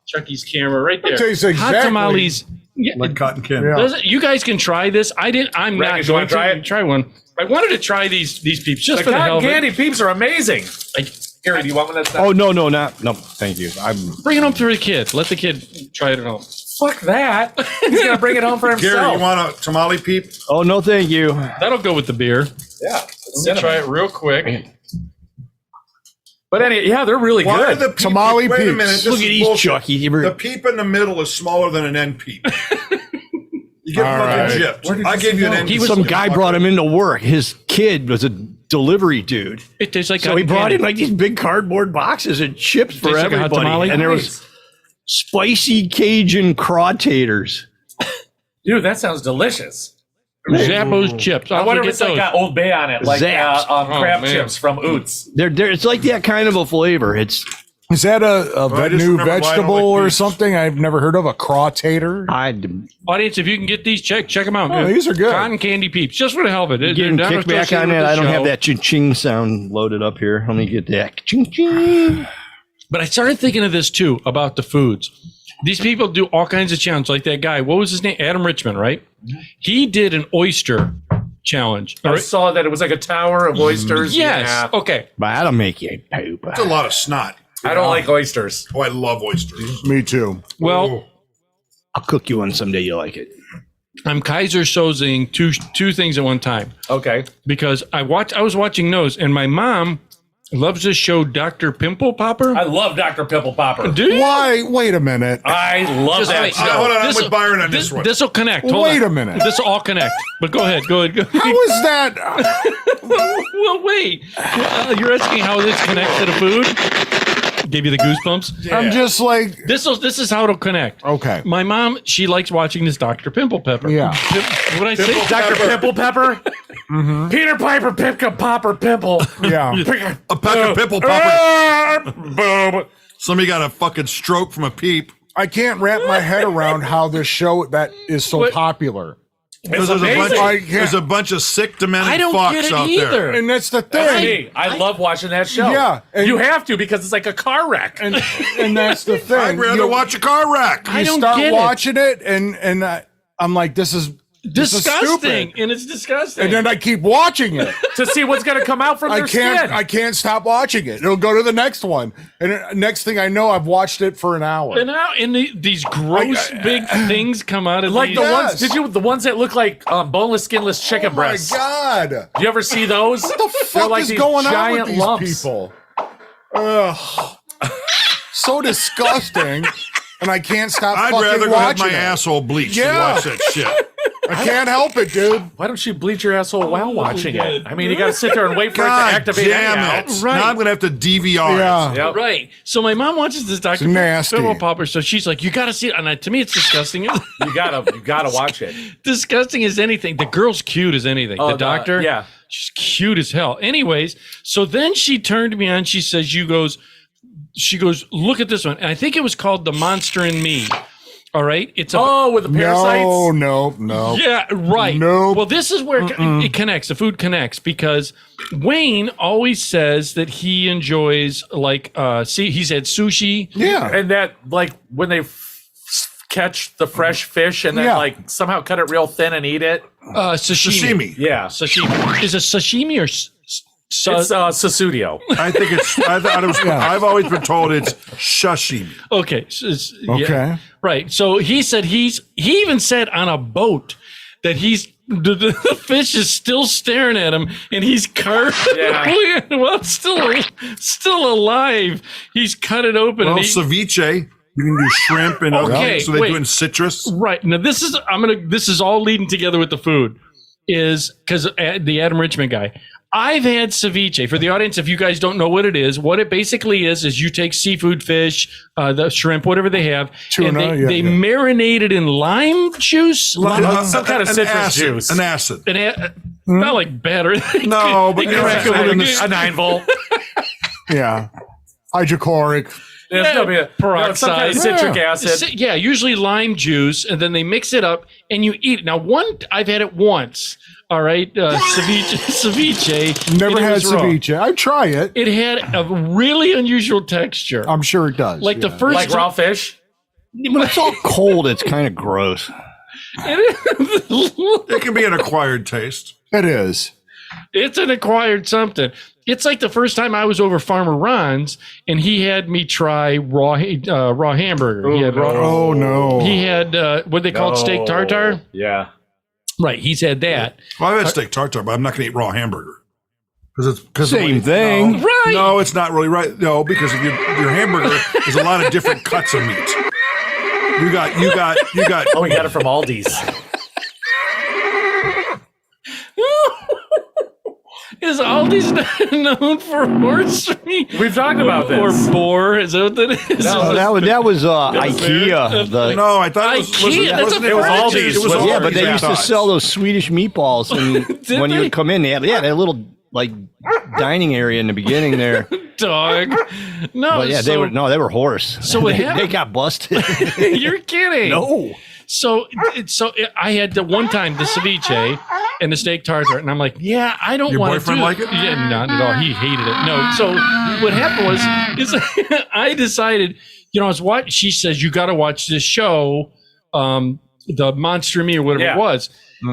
Chucky's camera right there. tastes Hot exactly tamales. Yeah, Like cotton candy. Yeah. does it- you guys can try this. I'm Rackets, not you going wanna to try it? try one. I wanted to try these peeps just The for the hell cotton of it. candy peeps are amazing. Like, Gary, do you want one that's not? Oh no, no, thank you. I'm bring it home to the kid. Let the kid try it at home. Fuck that. He's going to bring it home for himself. Gary, you want a tamale peep? Oh no, thank you. That'll go with the beer. Yeah. Let me try it real quick. But anyway, yeah, they're really Why are good. the peep, Tamale wait a peeps. minute. This Look is at these, bullshit. Chucky. You The ever- peep in the middle is smaller than an end peep. You get All fucking right. gypped. I gave you an end peep. Some guy brought him into work. His kid was a delivery dude. It tastes like So he cotton brought candy. in like these big cardboard boxes of chips for Tastes like a hot everybody. tamale? And there was spicy Cajun crawtators. Dude, that sounds delicious. Zappos chips. I I'll wonder if forget it's like those. got Old Bay on it, like Zapp's. crab man. chips from Oots. They're it's like that kind of a flavor. It's Is that a I just new remember why I don't vegetable like or peeps. something I've never heard of? A crawtator? Audience, if you can get these, check them out. Oh, these are good. Cotton candy peeps, just for the hell of it. They're getting not kickback associated on with that. the I don't have show. that ching-ching sound loaded up here. Let me get that. Ching-ching. But I started thinking of this too about the foods. These people do all kinds of challenges, like that guy. What was his name? Adam Richman, right? He did an oyster challenge. I All right? saw that it was like a tower of oysters. Yes. Yeah. Okay. But that'll make you poop. It's a lot of snot. I don't like oysters. Oh, I love oysters. Me too. Well, I'll cook you one someday. You like it. I'm Kaiser Sozing two things at one time Okay. because I was watching those, and my mom loves this show, Dr. Pimple Popper. I love Dr. Pimple Popper. Do you? Why? Wait a minute. I love Just that wait. show. Hold on, I'm This'll- with Byron on this one. This will connect. Hold Wait on. a minute. This will all connect. But go ahead. Go ahead. Go. How is that? Well, wait. You're asking how this connects to the food? Gave you the goosebumps. I'm just like, This is how it'll connect. okay. My mom, she likes watching this Dr. Pimple Pepper. Yeah. What I say? Dr. Pimple Pepper? Peter Piper, Pipka, Popper, Pimple. Yeah. A pack of pimple poppers. Boom. Somebody got a fucking stroke from a peep. I can't wrap my head around how this show that is so What? popular. Because there's amazing. a bunch of sick, demented I don't fucks get it out either. there. And that's the That's thing. me. I love watching that show. Yeah, and- you have to because it's like a car wreck. And that's the thing. I'd rather watch a car wreck. I You don't start get it. watching it, and I'm like, this is Disgusting, stupid. and it's disgusting. And then I keep watching it. to see what's going to come out from their skin. I can't stop watching it. It'll go to the next one, and next thing I know, I've watched it for an hour. And now, these gross big things come out of like these. the Yes. ones, the ones that look like boneless, skinless chicken Oh my breasts? god! Do you ever see those? What the fuck is going on with these lumps. people? Ugh. So disgusting, and I can't stop I'd fucking rather go have watching my it. asshole bleached Yeah. than watch that shit. I can't help it, dude. Why don't you bleach your asshole while watching it? I mean, you got to sit there and wait for it to God activate damn anyhow. it. Right. Now I'm going to have to DVR Yeah. it. Yep. Right. So my mom watches this Dr. nasty. Pimple Popper, so she's like, you got to see it. And to me, it's disgusting. You gotta watch it. Disgusting as anything. The girl's cute as anything. Oh, the doctor, yeah. she's cute as hell. Anyways, so then she turned to me on. She says, she goes, look at this one. And I think it was called The Monster in Me. All right. It's With the parasites. No. yeah, right. Nope. Well, this is where it connects. The food connects because Wayne always says that he enjoys he's had sushi. Yeah. And that, like, when they catch the fresh fish and then, Yeah. like, somehow cut it real thin and eat it. Sashimi. Sashimi. Yeah. Sashimi. Is it sashimi or It's Susudio. I think I thought it was, I've always been told it's sashimi. okay. Yeah. Okay. Right. So he said he even said on a boat that the fish is still staring at him and he's carved Yeah. well, it's still alive. He's cut it open. Well, and ceviche, you can do shrimp and other Okay, things, so they wait. do in citrus. Right. Now this is all leading together with the food is because the Adam Richmond guy. I've had ceviche. For the audience, if you guys don't know what it basically is you take seafood, fish, the shrimp, whatever they have, Tuna, and they yeah. marinate it in lime juice. Some kind of An citrus acid, juice. An acid. Not like batter. No, but They it's crack a- open in the- the- A 9-volt. Yeah. Hydrochloric. It's gonna be some kind of citric Yeah. acid. Yeah, usually lime juice, and then they mix it up and you eat it. Now, I've had it once. All right, ceviche. Never and it had was raw. ceviche. I'd try it. It had a really unusual texture. I'm sure it does. Like the yeah. first Like raw fish. When it's all cold, it's kind of gross. It can be an acquired taste. It is. It's an acquired something. It's like the first time I was over Farmer Ron's and he had me try raw hamburger. He had Oh no. He had what they called steak tartare. Yeah. Right, he's had that. Well, I've had steak tartare, but I'm not going to eat raw hamburger. Because Same thing. No, Right. no, it's not really right. No, because if your hamburger is a lot of different cuts of meat. You got. Oh, we got it from Aldi's. Is Aldi's known for horse meat? We've talked about this. Or boar? Is that what that is? Oh, that was IKEA. No, I thought it was. IKEA, that's wasn't a it was franchise. Aldi's. It was Yeah, Yeah, Aldi's, but they I used to thought. sell those Swedish meatballs, and when you they? would come in, they had a little like dining area in the beginning there. Dog. No, But yeah, they were horse. So what they happened- got busted. You're kidding. No. So I had the one time the ceviche and the steak tartare, and I'm like, yeah, I don't Your want to boyfriend do like it? Yeah, not at all. He hated it. No. So what happened was, I decided, I was watching. She says you got to watch this show, the Monster Me or whatever it was,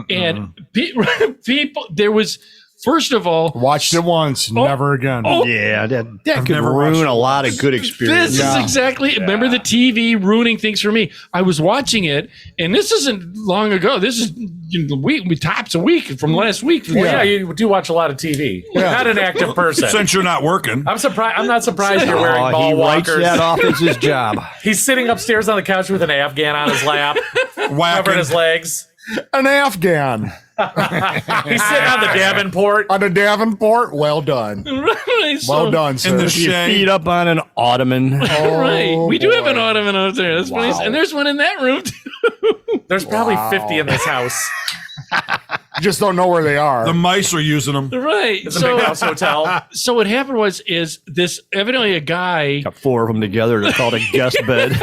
and people. There was first of all, Watched it once, never again. Yeah, that could never watched ruin it. a lot of good experience. This is exactly. Remember the TV ruining things for me. I was watching it, and this isn't long ago. This is we tops a week from last week. Well, yeah, you do watch a lot of TV. Not an active person. Since you're not working. I'm surprised. I'm not surprised you're wearing Oh, ball he writes walkers. that off as his job. He's sitting upstairs on the couch with an Afghan on his lap, covering Whacking. his legs. An Afghan He's sitting on the Davenport. on a Davenport. Well done. Right, so- Well done, sir. In the Your shade. feet up on an ottoman. Right. We do have an boy. ottoman out there. That's funny. And there's one in that room too. There's probably 50 in this house. You just don't know where they are. The mice are using them. Right. It's a big house hotel. So what happened is this evidently a guy. Got four of them together. They're called a guest bed.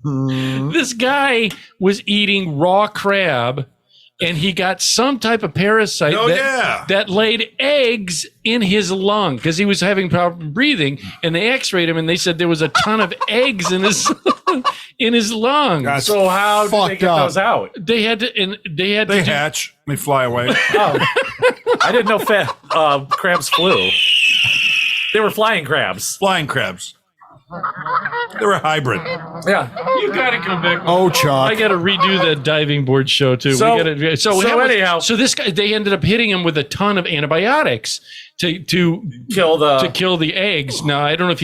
This guy was eating raw crab, and he got some type of parasite that laid eggs in his lung because he was having problem breathing. And they X-rayed him, and they said there was a ton of eggs in his in his lungs. That's So how did they fucked get up. those out? They had to, and they had They to. hatch. They fly away. I didn't know crabs flew. They were flying crabs. Flying crabs. They're a hybrid. Yeah. You got to come back. Oh, Chuck. I got to redo the diving board show too. So- we gotta, so that was- anyhow- so this guy, they ended up hitting him with a ton of antibiotics to Kill the. kill the eggs. Now I don't know if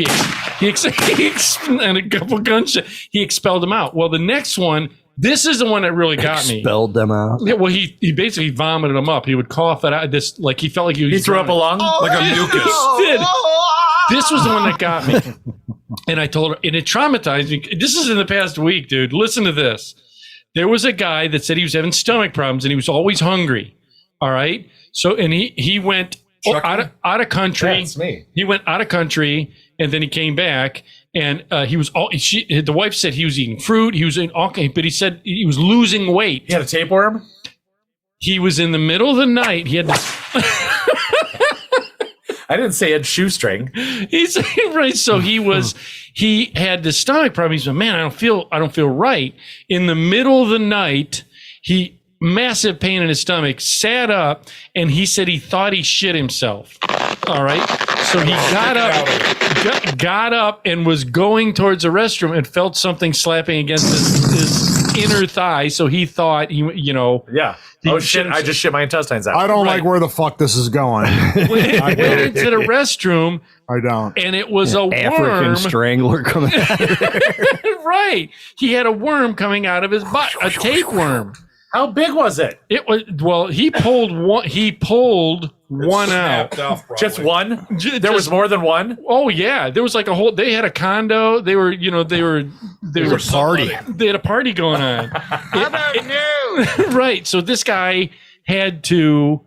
and a couple gunshots. He expelled them out. Well, the next one, this is the one that really got me. Expelled them out. Yeah, well, he basically vomited them up. He would cough it out. This like he felt like he was He threw up a lung. Like a mucus. did. This was the one that got me. And I told her, and it traumatized me. This is in the past week, dude. Listen to this. There was a guy that said he was having stomach problems and he was always hungry. All right. So, and he went out of country. That's me. He went out of country and then he came back and he was the wife said he was eating fruit. He was eating all, but he said he was losing weight. He had a tapeworm. He was in the middle of the night. He had this. I didn't say he had shoestring. He's right. So he had the stomach problem. He said, man, I don't feel right. In the middle of the night, massive pain in his stomach, sat up, and he said he thought he shit himself. All right. So he got up and was going towards the restroom and felt something slapping against his inner thigh. So he thought Yeah. Oh shit! I just shit my intestines out. I don't Right. like where the fuck this is going. went into the restroom, I don't. and it was a African worm. strangler coming out. Right. He had a worm coming out of his butt, a tapeworm. How big was it? It was he pulled one out. Just one? There was more than one. Oh yeah, there was like a whole. They had a condo. They were Party. They had a party going on. Right. So this guy had to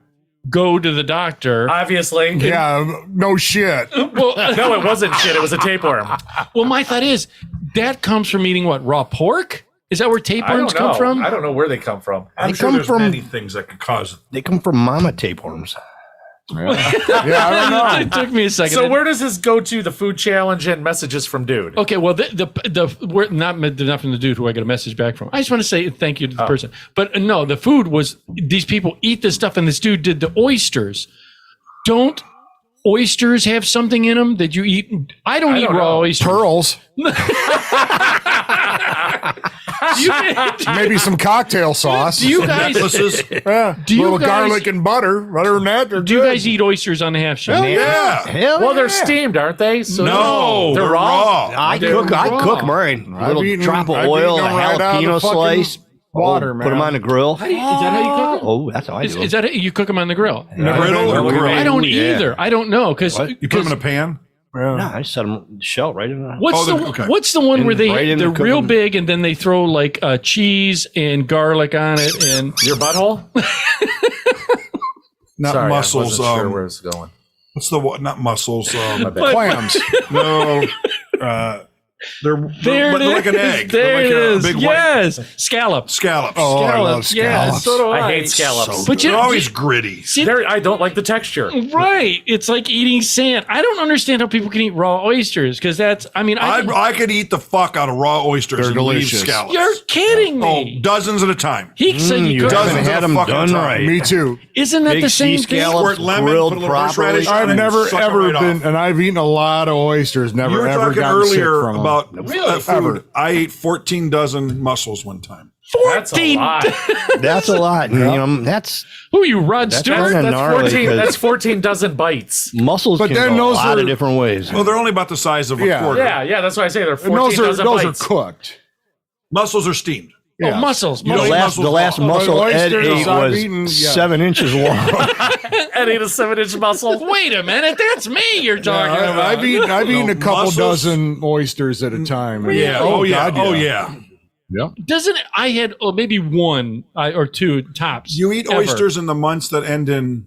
go to the doctor. Obviously. Yeah, no shit. Well, No, it wasn't shit. It was a tapeworm. well, my thought is that comes from eating what, raw pork? Is that where I tapeworms don't know. come from? I don't know where they come from. I'm They sure come there's from- many things that could cause it. They come from mama tapeworms. Yeah, I don't know. It took me a second. So where does this go to? The food challenge and messages from dude. Okay, well, we're not from the dude who I got a message back from. I just want to say thank you to the person. But no, the food was, these people eat this stuff, and this dude did the oysters. Don't oysters have something in them that you eat? I don't eat don't raw know. oysters. Pearls. Maybe some cocktail sauce. Do you guys? Necklaces. Yeah, Do you little guys- garlic and butter. Other than that, they're Do you good. guys eat oysters on the half shell? Yeah. Hell Well, they're yeah. steamed, aren't they? So No, they're raw. I They're cook raw. them right. A little eaten- drop of I've oil, a eaten them right out of the jalapeno fucking slice, water, put them man. on the grill. Is that how you cook them? Oh, that's how I do Is it. that you cook them on the grill? Griddle or grill? I don't Yeah. either. I don't know because You put them in a pan? No, I set them shell right in there. What's the one where right in they're the real cooking. big and then they throw like cheese and garlic on it and Your butthole? Not Sorry, mussels. I wasn't sure where it's going. What's the what? Not mussels. clams. No. They're there but it they're like an is. egg. There They're like it a is. big white Yes, scallops. scallops. Oh, I love Scallops. Yeah, scallops. so do I hate scallops. But They're always gritty. see, I don't like the texture. right? It's like eating sand. I don't understand how people can eat raw oysters because that's. I mean, I could eat the fuck out of raw oysters They're and delicious. leave scallops. you're kidding Oh, me. dozens at a time. He said you You could. haven't Dozens had at a them fucking done time. right. Me too. Isn't that Big the same sea thing? scallops Squirt lemon, grilled put a little properly. horseradish on I've and never suck it ever right been, off. and I've eaten a lot of oysters. You Never were ever talking gotten sick earlier from them. about Really? food. Ever. I ate 14 dozen mussels one time. That's a lot. That's a lot. You know, that's Who are you, Rod That's Stewart? kinda That's gnarly 14. 'cause- That's 14 dozen bites. muscles But can then go a those lot are- of different ways. Well, they're only about the size of a Yeah. quarter. Yeah, that's why I say they're And 14 those are dozen bites. cooked. Mussels are steamed. Oh, mussels. You don't The eat last mussels raw. muscle Ed oysters ate I've was eaten, yeah. 7 inches long. And ate a 7-inch muscle. Wait a minute, that's me you're talking Yeah, about. I've eaten a couple mussels? dozen oysters at a time. And- Yeah. Oh, yeah. God, Oh, yeah. Doesn't it, I had maybe one or two tops. You eat ever. oysters in the months that end in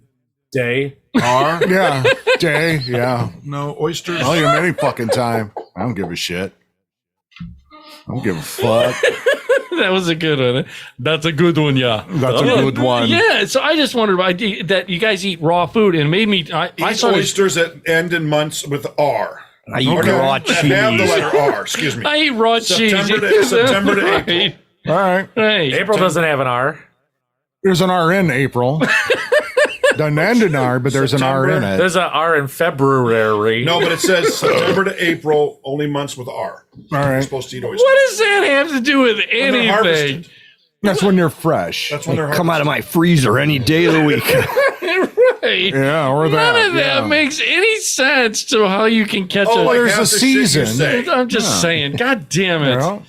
Day. R? Yeah, day. Yeah, No, oysters. I'll eat them any fucking time. I don't give a shit. don't give a fuck. That was a good one. That's a good one, yeah. That's a good one. Yeah, so I just wondered about that you guys eat raw food, and it made me. I Eat started, oysters that end in months with R. I eat raw That have the cheese. letter R. Excuse me. I eat raw cheese. September to April. Right. All right. Right. April doesn't have an R. There's an R in April. Doesn't end in R, but there's an R in it. There's an R in February. No, but it says September to April, only months with R. All You're right. supposed to eat oysters. What does that have to do with they're anything? harvested. That's when you're fresh. That's when they're Come out of my freezer any day of the week. Right. Yeah, or that. None of that yeah. makes any sense to how you can catch Oh, a. like there's half a the shit you season. say. I'm just saying. God damn it. Yeah.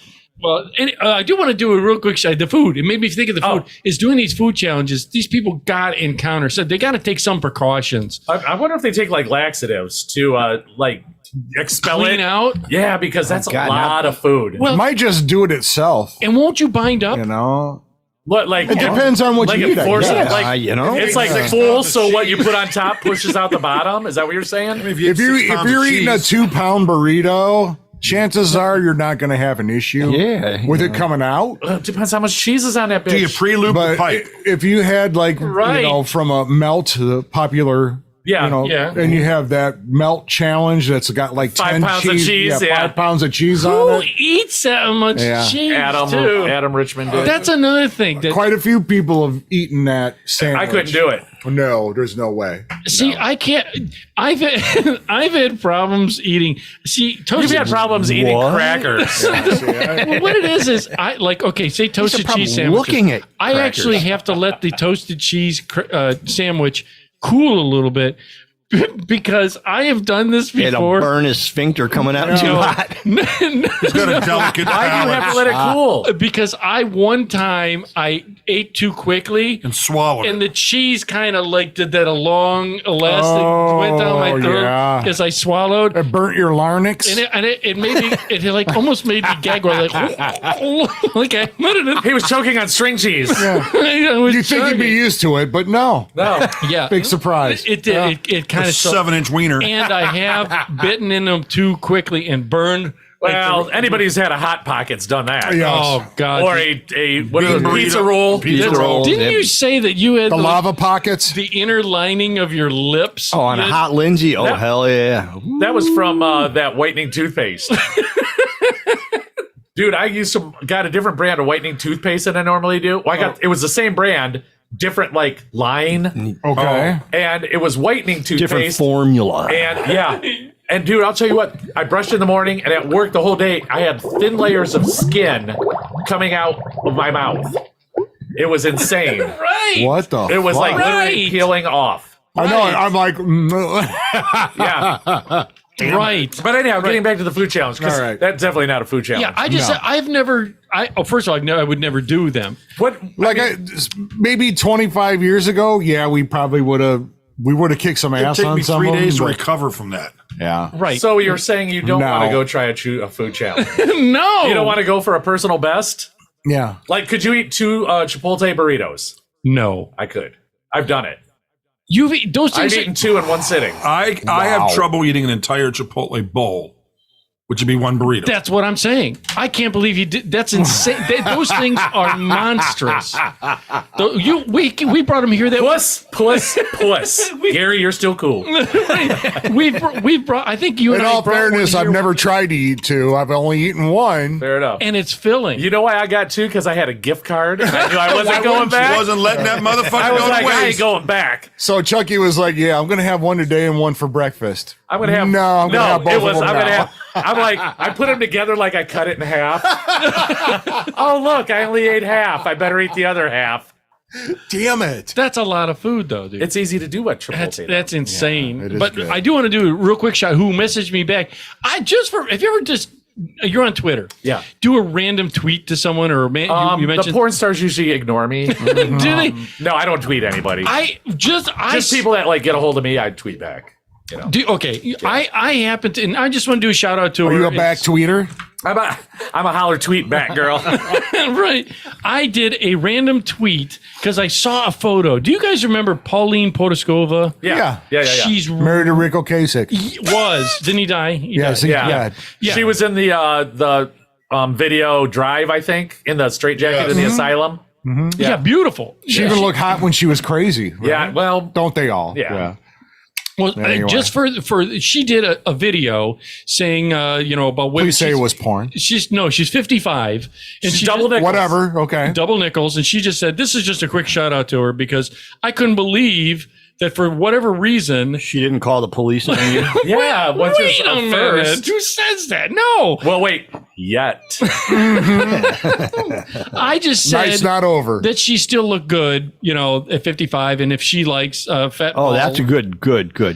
Well, I do want to do a real quick shot. The food. It made me think of the food. Oh. Is doing these food challenges. These people got encounter. So they got to take some precautions. I wonder if they take like laxatives to like expel Clean it out. Yeah, because that's God, a lot of food. Well, Might just do it itself. and won't you bind up? You know, What like it depends on what like you it eat. I forces guess. like you know? it's like Six full. pounds of So what you cheese. put on top pushes out the bottom. Is that what you're saying? If you're eating a 2-pound burrito, chances are you're not going to have an issue Yeah. with it coming out. Depends how much cheese is on that bitch. Do you pre-lube the But pipe? if you had like Right. from a melt, the popular, Yeah, yeah. and you have that melt challenge that's got like 5 10 pounds of cheese, yeah. 5 pounds of cheese Who on it. eats that much Yeah. cheese? Adam too? Adam Richmond did. That's another thing. That, Quite a few people have eaten that sandwich. I couldn't do it. No, there's no way. see, I can't. I've had, I've had problems eating. See, You've toasted. had problems eating What? crackers. Well, what it is I like. Okay, say toasted problem cheese sandwich. looking at I crackers. actually have to let the toasted cheese sandwich cool a little bit because I have done this It'll before. burn his sphincter coming out too hot. He's got a delicate Why do you have to let it cool? Because one time I ate too quickly. and swallow And it. the cheese kind of like did that a long elastic went down my throat yeah. as I swallowed. It burnt your larynx. And it made me, it like almost made me gag. Where like, okay, He was choking on string cheese. You think you'd be used to it, but no. No. yeah, Big surprise. It did. It kind A of 7-inch wiener. and I have bitten in them too quickly and burned. Well, anybody who's had a Hot Pocket's done that. Yeah. Oh God! Or a what is it, Burrito. pizza roll. Pizza Pizza roll. roll. Didn't you say that you had The lava pockets. the inner lining of your lips? Oh, on a You had- hot Lindsay? Oh, That- hell yeah. That was from that whitening toothpaste. Dude, I got a different brand of whitening toothpaste than I normally do. Well, it was the same brand, different like line, Okay. and it was whitening toothpaste. Different formula. And yeah. And dude, I'll tell you what, I brushed in the morning and at work the whole day, I had thin layers of skin coming out of my mouth. It was insane. Right. What the It was like fuck? literally Right. peeling off. I know. Right. I'm like, Yeah. Right. But anyhow, getting back to the food challenge, because All right. that's definitely not a food challenge. Yeah, I just No. I've never. First of all, I would never do them. What like maybe 25 years ago. Yeah, we probably would have. We would have kicked some It'd ass take on me some 3 of them, days to but- recover from that. Yeah. Right. So you're saying you don't No. want to go try a food challenge? no, You don't want to go for a personal best? Yeah. Like, could you eat 2 Chipotle burritos? No, I could. I've done it. you've those I've things. eaten 2 in one sitting. I have trouble eating an entire Chipotle bowl, which would be one burrito. That's what I'm saying. I can't believe you did. That's insane. Those things are monstrous. We brought them here. That Puss. Gary, you're still cool. we've brought. I think you In and I all brought one fairness, I've here, never tried to eat 2. I've only eaten 1. Fair enough. and it's filling. You know why I got 2? Because I had a gift card. And I knew I wasn't going She back. wasn't letting that motherfucker I was go like, to I ain't waste. going back. So Chucky was like, "Yeah, I'm gonna have 1 today and 1 for breakfast." I'm gonna have No, I'm gonna have both it of was. them I'm gonna now. have. I'm like, I put them together like I cut it in half. Oh look, I only ate half. I better eat the other half. Damn it! That's a lot of food, though, dude. It's easy to do what Chipotle. That's insane. it is but good. I do want to do a real quick shot. Who messaged me back? If you ever just you're on Twitter, Yeah. do a random tweet to someone or you the mentioned. porn stars usually ignore me. do they? No, I don't tweet anybody. Just people that like get a hold of me, I tweet back. You know, okay. I happen to, and I just want to do a shout out to Are her. you a back tweeter? I'm a holler tweet back girl. Right. I did a random tweet because I saw a photo. Do you guys remember Pauline Potoskova? Yeah. She's Married to Rico Kasich. didn't he die? He Yes, died. yeah. Yeah. She was in the video drive, I think, in the straitjacket in the asylum. Yeah, beautiful. She even looked hot when she was crazy. Right? Yeah, well, Don't they all? Yeah. Well, Anyway. just for she did a video saying about women. Please say it was porn. She's 55 and she double nickels. Whatever. Okay. double nickels, and she just said this is just a quick shout out to her because I couldn't believe that for whatever reason. She didn't call the police on you. Yeah, what's Wait his a minute, first? who says that? No, Well, wait, yet. I just said Night's not over. that she still looked good, at 55, and if she likes fat. Oh, that's a good.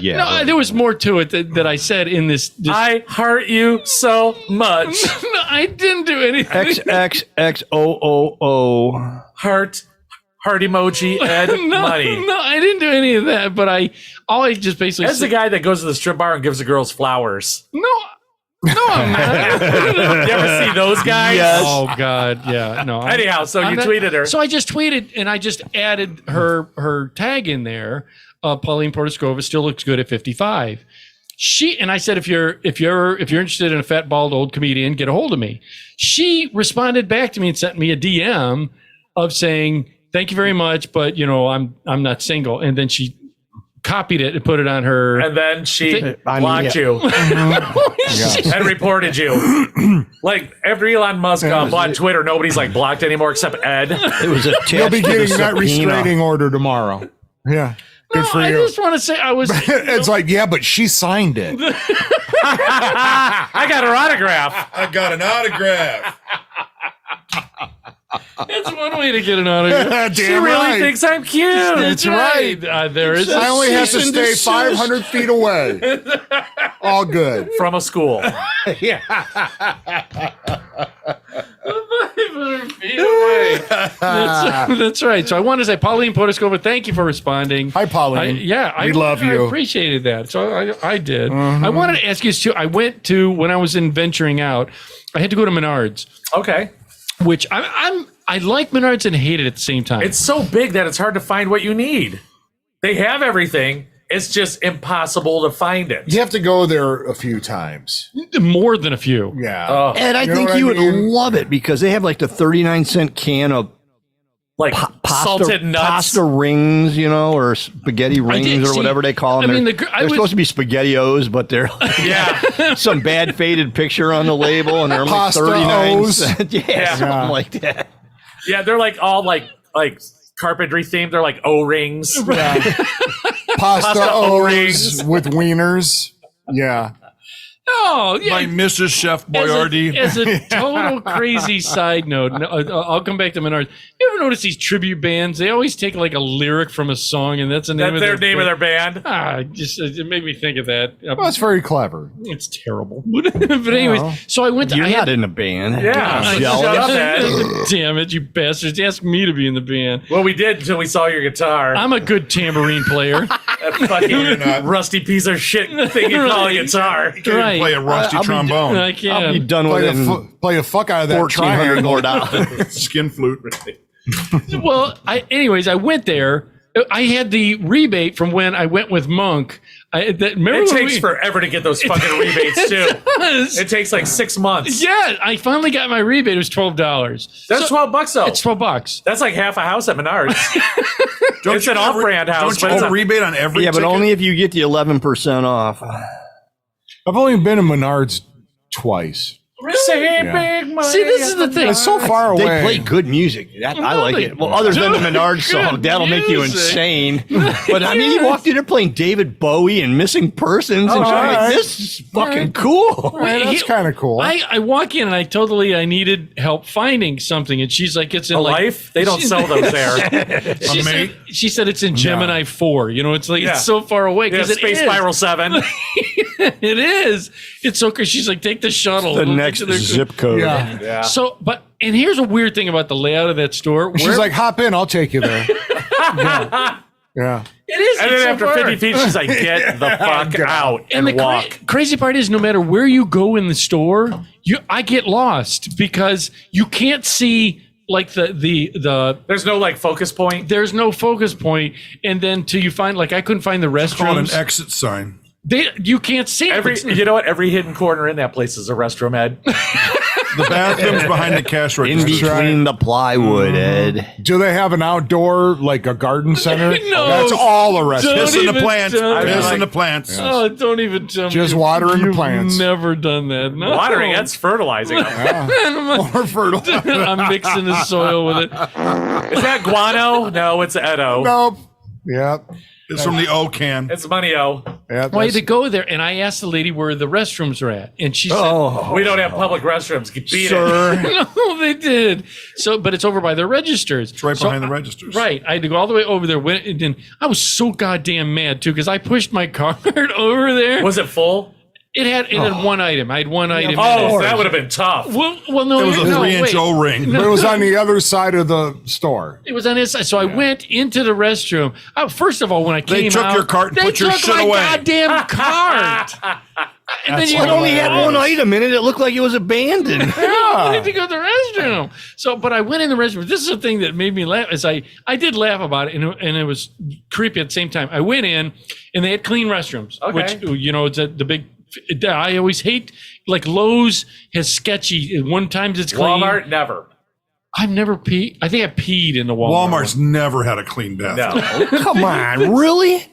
Yeah. No, there was more to it that I said in this. I heart you so much. No, I didn't do anything. XXXOOO. Heart emoji, Ed, money. No, I didn't do any of that. But I just basically That's the guy that goes to the strip bar and gives the girls flowers. No, I'm not. You ever see those guys? Yes. Oh God, yeah, no. Anyhow, so you tweeted her. So I just tweeted and I just added her tag in there. Pauline Portascova still looks good at 55. I said if you're interested in a fat bald old comedian, get a hold of me. She responded back to me and sent me a DM of saying thank you very much, but I'm not single. And then she copied it and put it on her. And then she blocked you and reported you. Like every Elon Musk bought Twitter, nobody's like blocked anymore except Ed. It was attached You'll be to the getting that subpoena. restraining order tomorrow. Yeah. Good for I you. just want to say I was. It's like, yeah, but she signed it. I got her autograph. I got an autograph. That's one way to get an autograph. She really thinks I'm cute. That's right. There is. I only have to Cease and stay desist. 500 feet away. All good. From a school. That's right. So I wanted to say, Pauline Portascova, thank you for responding. Hi, Pauline. We love you. I appreciated that. So I did. I wanted to ask you too. I went to when I was in venturing out. I had to go to Menards, Okay. which I like Menards and hate it at the same time. It's so big that it's hard to find what you need. They have everything. It's just impossible to find it. You have to go there a few times. more than a few. Yeah. And I You know think what you I would mean? love it because they have like the 39-cent can of Like pasta, salted nuts. pasta rings, or spaghetti rings or see, whatever they call them. I mean, they're supposed to be SpaghettiOs, but they're like Yeah. some bad faded picture on the label, and they're only Pasta 39 O's. cents. Yeah, something like that. Yeah, they're like all like carpentry themed. They're like O-rings. Pasta O-rings. O's with wieners. Yeah. Oh, yeah. By Mrs. Chef Boyardee. As a total crazy side note, I'll come back to Menards. You ever notice these tribute bands? They always take like a lyric from a song, and that's the name That's of their name of their band. It made me think of that. Well, it's very clever. It's terrible. But anyways, so I went to. You're I not had, in a band. Yeah. I- Shut up, Ed. Damn it, you bastards! Ask me to be in the band. Well, we did until we saw your guitar. I'm a good tambourine player. That fucking rusty piece of shit thing you call a guitar. Right. Play a rusty I'll be- trombone. I I'll be can. done with Play a fuck out of that 1,400 more triangle. dollars. Skin flute. Well, I went there. I had the rebate from when I went with Monk. Remember It when takes forever to get those fucking rebates too. does. It takes like 6 months. Yeah, I finally got my rebate. It was $12. That's $12 though. It's $12. That's like half a house at Menards. It's an off-brand house, Don't but you it's get a rebate on every Yeah, but ticket? only if you get the 11% off. I've only been in Menards twice. Say Yeah. big money. See, this is the thing. It's so far away. They play good music. I like they it. Well, other than the Menard song, good that'll make you music. insane. But I mean, you walked in there playing David Bowie and Missing Persons, and shit. I'm like, alright. this is fucking cool. Yeah, that's kind of cool. I walk in and I needed help finding something, and she's like, "It's in A like, life? They don't sell those there. She said it's in Gemini 4. It's like Yeah. it's so far away Yeah, because it Space is. Spiral 7. It is. It's so crazy. She's like, take the shuttle. The It'll next get you there zip code. yeah. Yeah. So, and here's a weird thing about the layout of that store. She's like, hop in, I'll take you there. Yeah. it is. And it's then so after far. 50 feet, she's like, get the fuck out and the walk. crazy part is, no matter where you go in the store, I get lost because you can't see like the. There's no like focus point. There's no focus point, and then till you find I couldn't find the Call it an restrooms. exit sign. You can't see You know what? Every hidden corner in that place is a restroom, Ed. The bathroom's behind the cash In register. between the plywood, Ed. Do they have an outdoor, like a garden center? No. That's all a restaurant. Piss in the even plants. tell me. Piss in the plants. Oh, don't even tell me. Just watering the You've plants. Never done that. No. Watering, that's fertilizing. Is Or fertile. I'm mixing the soil with it. that guano? No, it's Edo. Nope. Yep. It's from the O can. It's Money-O. Yep. Well, I had to go there, and I asked the lady where the restrooms are at, and she said, We don't have public restrooms. Beat it. "No, they did." So, but it's over by their registers. It's right behind the registers. Right, I had to go all the way over there. And I was so goddamn mad too because I pushed my cart over there. Was it full? It had one item. I had one item. in Oh, it. so that would have been tough. Well, no, It was a no, 3-inch wait. O-ring. But it was on the other side of the store. It was on his side. So I went into the restroom. First of all, when I came took out, your cart and they put your took shit my away. goddamn cart. And then you It only had go, one item in it. It looked like it was abandoned. I need to go to the restroom. So, but I went in the restroom. This is the thing that made me laugh. Is I did laugh about it, and it was creepy at the same time. I went in, and they had clean restrooms, Okay. which it's the big. I always hate like Lowe's has sketchy. One times it's clean. Walmart, never. I've never peed. I think I peed in the Walmart. Walmart's never had a clean bathroom. No. Come on, really?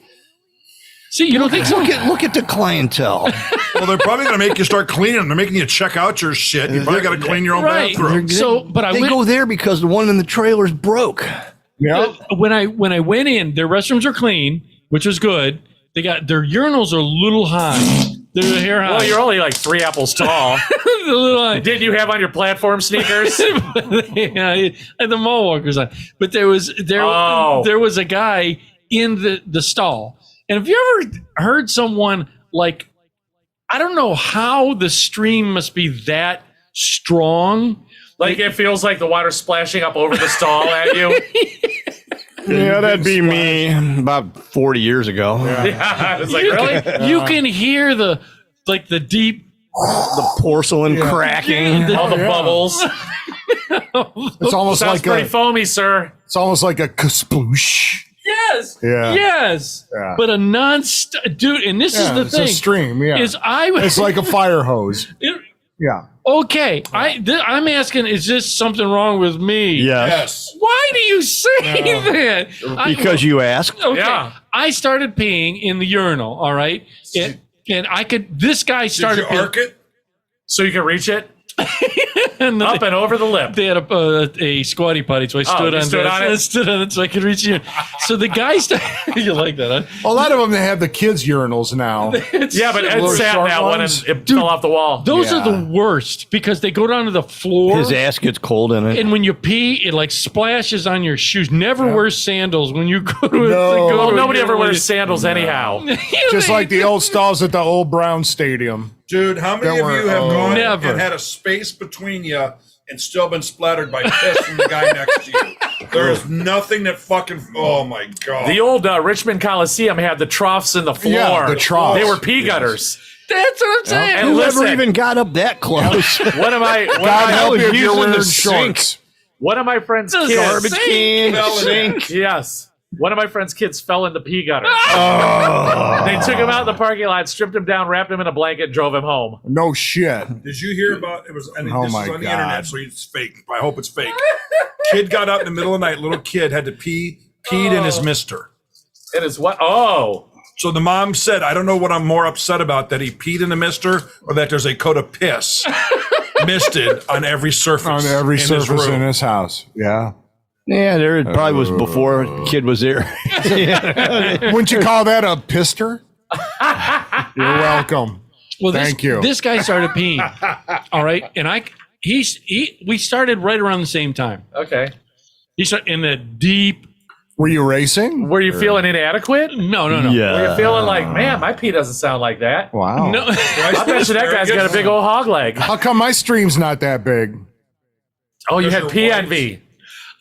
See, you don't think so? Look at the clientele. Well, they're probably going to make you start cleaning. They're making you check out your shit. You probably got to clean your own Right. bathroom. So, but I They went. go there because the one in the trailer's broke. Yeah. When I went in, their restrooms are clean, which was good. They got their urinals are a little high. They're hair high. Well, you're only like 3 apples tall. a little high. Didn't you have on your platform sneakers? Yeah, I had the mall walkers on. But there was a guy in the stall. And have you ever heard someone like, I don't know how the stream must be that strong. Like it feels like the water's splashing up over the stall at you. Yeah, that'd be me about 40 years ago. Yeah, it's like, really? You can hear the deep The porcelain cracking. All the bubbles. It's almost Sounds like pretty foamy, sir. it's almost like a kasploosh. Yes. Yeah. Yes. Yeah. But a dude, and this is Yeah, the it's thing. a stream. Yeah. Is It's like a fire hose. Yeah. Okay, I'm asking, is this something wrong with me? Yes. Why do you say that? Because you asked. Okay. Yeah. I started peeing in the urinal, all right? And I could, this guy Did started you arc it? So you can reach it and up and over the lip. they had a squatty potty, so I stood you on stood that. on it? I stood on it so I could reach you. So the guy started, you like that, huh? A lot of them, they have the kids' urinals now. Yeah, but Ed Little sat in short that one and ones. it fell off the wall. Those Yeah. are the worst because they go down to the floor. His ass gets cold in it. And when you pee, it like splashes on your shoes. Never wear sandals when you go to No. go Well, to a nobody ever urinal. wears sandals anyhow. Just like the old stalls at the old Brown Stadium. Dude, how many That of were- you have gone Never. and had a space between you and still been splattered by piss from the guy next to you? There is nothing that fucking. Oh my god! The old Richmond Coliseum had the troughs in the floor. Yeah, the troughs. They were pee gutters. That's what I'm saying. And Whoever listen, even got up that close? one of my God help was you if you're using the wearing sink. shorts. one of my friends' This is kids. Garbage Sink. can, sink. Yes. One of my friend's kids fell in the pee gutter. Oh. They took him out in the parking lot, stripped him down, wrapped him in a blanket, drove him home. No shit. Did you hear about it? Was and Oh this my is on the God. internet, so it's fake. I hope it's fake. Kid got up in the middle of the night. Little kid had to peed in his mister. It is what? Oh. So the mom said, "I don't know what I'm more upset about: that he peed in the mister, or that there's a coat of piss misted on every surface On every in his surface room." in his house. Yeah. Yeah, there it probably was before kid was there. Wouldn't you call that a pister? You're welcome. Well, Thank you. This guy started peeing. All right, and we started right around the same time. Okay. He started in the deep. Were you racing? Were you feeling inadequate? No. Were you feeling like, man, my pee doesn't sound like that? Wow. No. I bet you that guy's got a big old hog leg. How come my stream's not that big? Oh, you had Your pee wife. envy.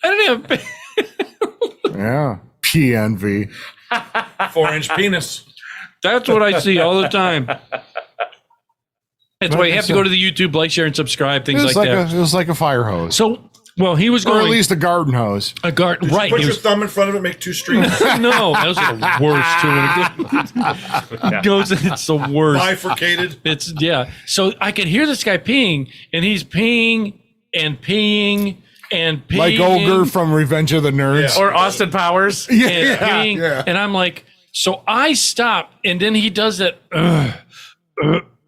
I didn't have. Yeah. PNV. 4-inch penis. That's what I see all the time. That's why you have to go to the YouTube, like, share, and subscribe, things like that. It was like a fire hose. So Well, he was Or going at least a garden hose. a garden. Right. Put he your was, thumb in front of it, make 2 streams. no, that was the worst too. When it goes, it's the worst. Bifurcated. It's yeah. So I could hear this guy peeing, and he's peeing and peeing and peeing. Like Ogre from Revenge of the Nerds. Or Austin Powers. and Yeah, peeing, yeah. and I'm like, so I stop, and then he does that.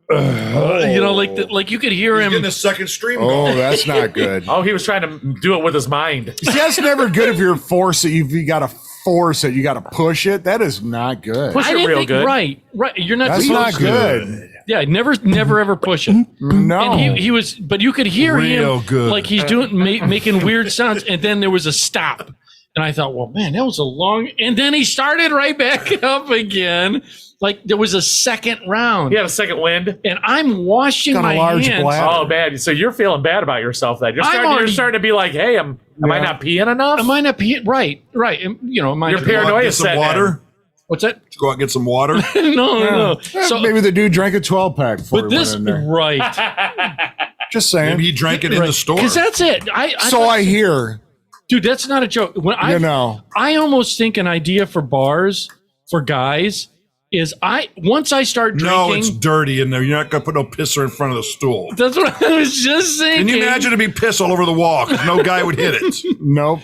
You know, like you could hear him. Getting a second stream Oh, going. that's not good. Oh, he was trying to do it with his mind. See, that's never good if you're force it. You got to force it. You got to push it. That is not good. Push I it didn't real think, good. right. You're not That's supposed not to. good. Yeah, never ever push it. No. And he was, but you could hear Real him good. like he's doing making weird sounds, and then there was a stop, and I thought, well, man, that was a long. And then he started right back up again, like there was a second round. He had a second wind. And I'm washing Got a my large hands. bladder. Oh, man. So you're feeling bad about yourself then. You're I'm starting, already- you're starting to be like, hey, am I not peeing enough? Am I not peeing? Right. And, you know, Your paranoia Get some setting in. water. What's that? Go out and get some water. No. So Maybe the dude drank a 12-pack before but he this went in there. right. Just saying. Maybe he drank it in the store. Because that's it. So I hear, dude, that's not a joke. When you know. I almost think an idea for bars for guys is once I start No, drinking. it's dirty in there. You're not going to put no pisser in front of the stool. That's what I was just thinking. Can you imagine it'd be piss all over the wall because no guy would hit it? Nope.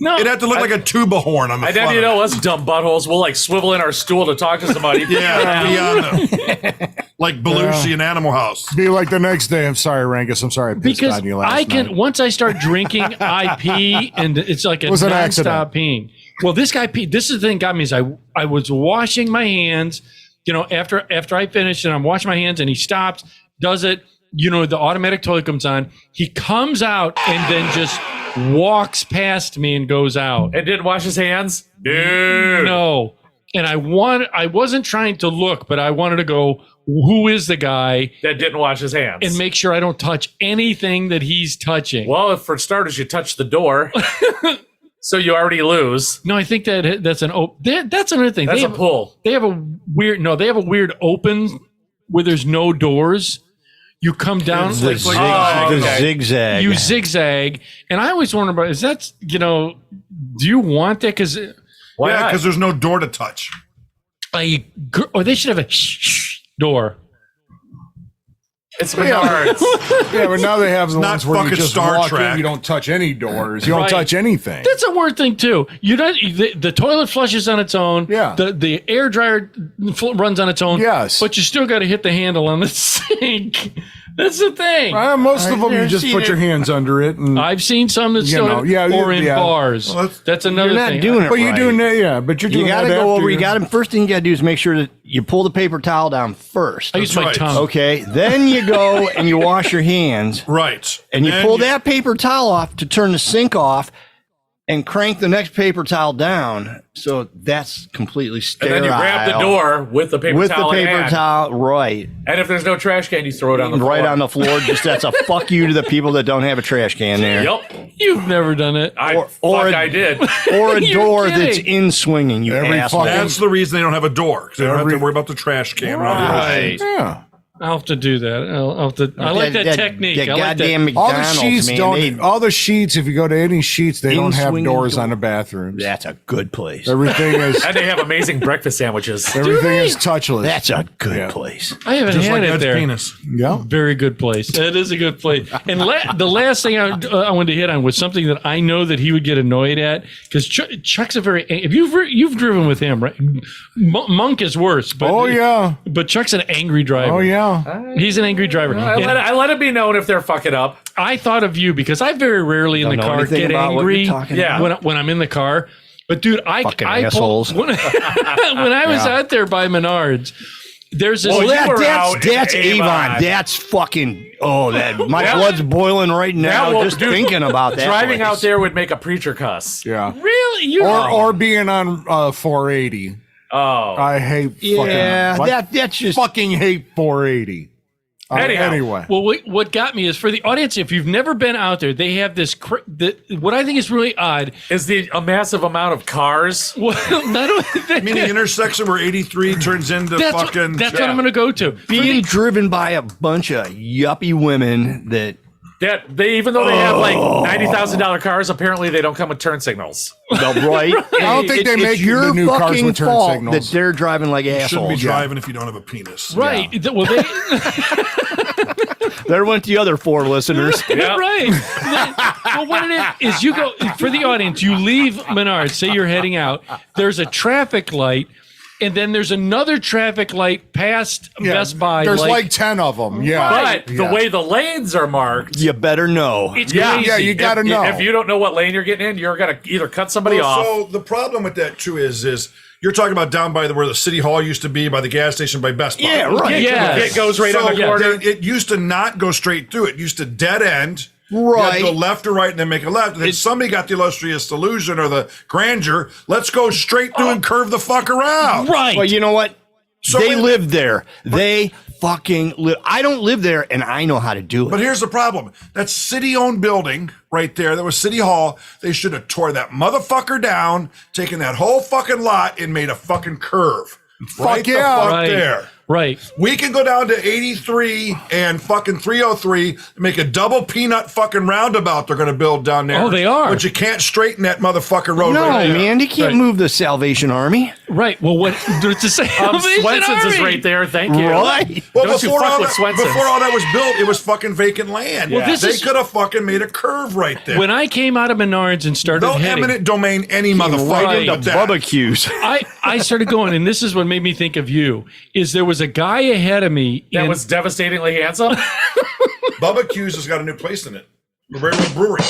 No, It'd have to look like a tuba horn on the And front. then, you of know, us dumb buttholes, we'll like swivel in our stool to talk to somebody. it. Yeah, be on the, like Belushi in Animal House. Be like the next day. I'm sorry, Rangus. I'm sorry I pissed because on you last I can night. once I start drinking, I pee, and it's like a It was an nonstop accident. peeing. Well, this guy peed. This is the thing got me is I was washing my hands. You know, after I finished and I'm washing my hands, and he stops, does it. You know, the automatic toilet comes on. He comes out and then just walks past me and goes out. And didn't wash his hands? Dude. No. And I wasn't trying to look, but I wanted to go, who is the guy? That didn't wash his hands. And make sure I don't touch anything that he's touching. Well, if for starters, you touch the door. So you already lose. No, I think that's that's another thing. That's a pull. They have a weird open where there's no doors. You come down, The, like, zig- oh, the okay. zigzag. you zigzag, and I always wonder about, is that, you know, do you want that? Because Why Yeah, not? because there's no door to touch. or they should have a door. It's Menards. Yeah, but now they have the not ones where you fucking just Star walk Trek. in, you don't touch any doors, you don't Right. touch anything. That's a weird thing too. You don't. The toilet flushes on its own. Yeah. The air dryer runs on its own. Yes. But you still got to hit the handle on the sink. That's the thing. Most of them, you I've just seen put your hands under it, and I've seen some that You still know, yeah, or in yeah. bars. Well, that's another You're not thing. doing it but you're right. doing that, yeah. But you're doing You got to that go after over. You got to first thing you got to do is make sure that you pull the paper towel down first. I use my right. tongue. Okay, then you go and you wash your hands, Right. and you Then pull that paper towel off to turn the sink off, and crank the next paper towel down. So that's completely And sterile. then you grab the door with the paper with the towel in paper hand. towel, right? And if there's no trash can, you throw it on the floor. Right on the floor. Just that's a fuck you to the people that don't have a trash can there. Yep. You've never done it. I did. Or a You're door kidding. that's in swinging. You Every asshole. fucking- That's the reason they don't have a door because they don't have Every- to worry about the trash can. Right. Yeah. I'll have to do that. I'll have to. I like that technique. That I like goddamn that. All the McDonald's, sheets man. don't. All the sheets, if you go to any sheets, they don't have In-swinging doors door. on the bathrooms. That's a good place. Everything is And they have amazing breakfast sandwiches. everything is touchless. That's a good Yeah. place. I haven't Just had like it Ed's there. penis. yeah. Very good place. That is a good place. And the last thing I wanted to hit on was something that I know that he would get annoyed at, because Chuck's a very. If you've driven with him, right? Monk is worse. But, Oh yeah. But Chuck's an angry driver. Oh yeah. He's an angry driver. And I let it be known if they're fucking up. I thought of you because I very rarely in the know car anything get about what angry. you're talking Yeah. When I'm in the car. But dude, Fucking I assholes. when I was out there by Menards, there's this. Well, Well, you were out that's in Avon. Avon. That's fucking. Oh, that my That- blood's boiling right now will- just dude, thinking about that. Driving place. out there would make a preacher cuss. Yeah. Really? You Or being on 480. Oh. I hate Yeah, fucking. that's just. fucking hate 480. Anyhow. Anyway. Well, what got me is for the audience, if you've never been out there, they have this. What I think is really odd. Is a massive amount of cars? Well, not only I mean, the intersection where 83 turns into that's fucking. what I'm going to go to. being driven by a bunch of yuppie women that Even though they have like $90,000 cars, apparently they don't come with turn signals. No, right? I don't think they make it's your the new cars fucking with turn fault signals. that they're driving like You shouldn't be assholes. driving if you don't have a penis. Right. Well, they, There went the other 4 listeners. right. Well, what it is you go for the audience. You leave Menards. Say you're heading out. There's a traffic light, and then there's another traffic light past Best Buy. There's like 10 of them. Yeah. But the way the lanes are marked, You better know. it's yeah, crazy. Yeah, you got to know. If you don't know what lane you're getting in, you're gonna either cut somebody off. So the problem with that too is you're talking about down by where the city hall used to be, by the gas station, by Best Buy. Yeah, right. Yeah. It goes right So on the corner. it used to not go straight through. It used to dead end. You had to go Right. left or right and then make a left. And then somebody got the illustrious delusion or the grandeur. Let's go straight through and curve the fuck around. Right. Well, you know what? So they wait- live there. They fucking live. I don't live there, and I know how to do it. But here's the problem. That city-owned building right there, that was City Hall, they should have tore that motherfucker down, taken that whole fucking lot and made a fucking curve. Right yeah. the fuck Right. there. Right. We can go down to 83 and fucking 303 and make a double peanut fucking roundabout they're going to build down there. Oh, they are. But you can't straighten that motherfucking road no, right there. man, you can't Right. move the Salvation Army. Right. Well, what to say? Swenson's is right there. Thank you. Right. Well, Don't you before fuck all, with that, Swenson's. before all that was built, it was fucking vacant land. Well, this they is- could have fucking made a curve right there. When I came out of Menards and started No heading, eminent domain, any Right motherfucker. into but that. barbecues. I started going, and this is what made me think of you. Is there was a guy ahead of me That in- was devastatingly handsome. Bubba Q's has got a new place in it. The Railroad Brewery.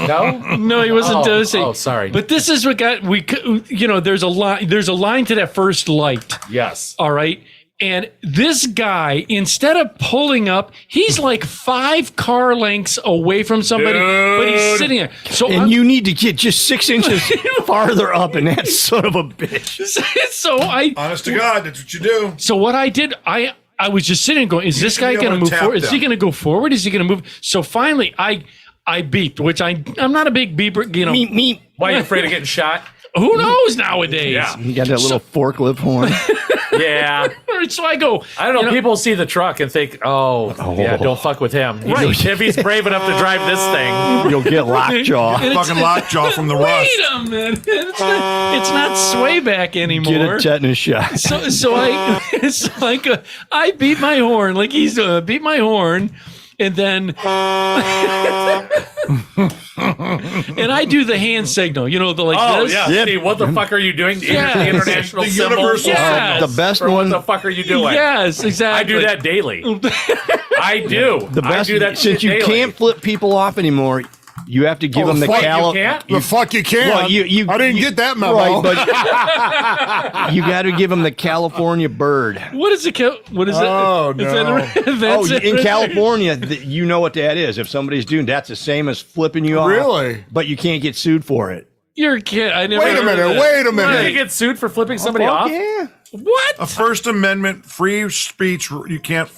No, No, he wasn't devastating. oh, sorry. But this is what got there's a line. There's a line to that first light. yes. All right. And this guy, instead of pulling up, he's like 5 car lengths away from somebody, but he's sitting there. So And I'm, you need to get just 6 inches farther up, and that son of a bitch. Honest to God, that's what you do. So what I did, I was just sitting and going, is this should guy be going to able to move tap forward? Is he them. going to go forward? Is he going to move? So finally, I beeped, which I'm not a big beeper. You know, Meep, meep. Why are you afraid of getting shot? who knows nowadays? Yeah. You got that little forklift horn. Yeah. So I go. I don't know. People see the truck and think, oh, yeah, don't fuck with him. Right. If he's brave enough to drive this thing. You'll get lockjaw. Fucking lockjaw from the Wait rust. a minute! It's not sway back anymore. Get a tetanus shot. So I beat my horn like he's beat my horn, and then and I do the hand signal. You know, the like Oh, this. yeah. Yep. Steve, what the fuck are you doing? Yes. The international The symbol. universal Yes. The best Or what one. the fuck are you doing? Yes, exactly. I do that daily. I do. The best. I do that Since shit you daily. can't flip people off anymore, you have to give them the fuck, you calo. can't? The fuck you can. Well, you I didn't get that memo. Right, but you got to give them the California bird. What is it? What is it? Oh, Is that- no. that's Oh, it in right there. California, you know what that is. If somebody's doing that's the same as flipping you off. Really? But you can't get sued for it. You're a kid. I never. Wait a heard of minute. that. Wait a You minute. get sued for flipping somebody Fuck off? yeah. What? A First Amendment free speech. You can't.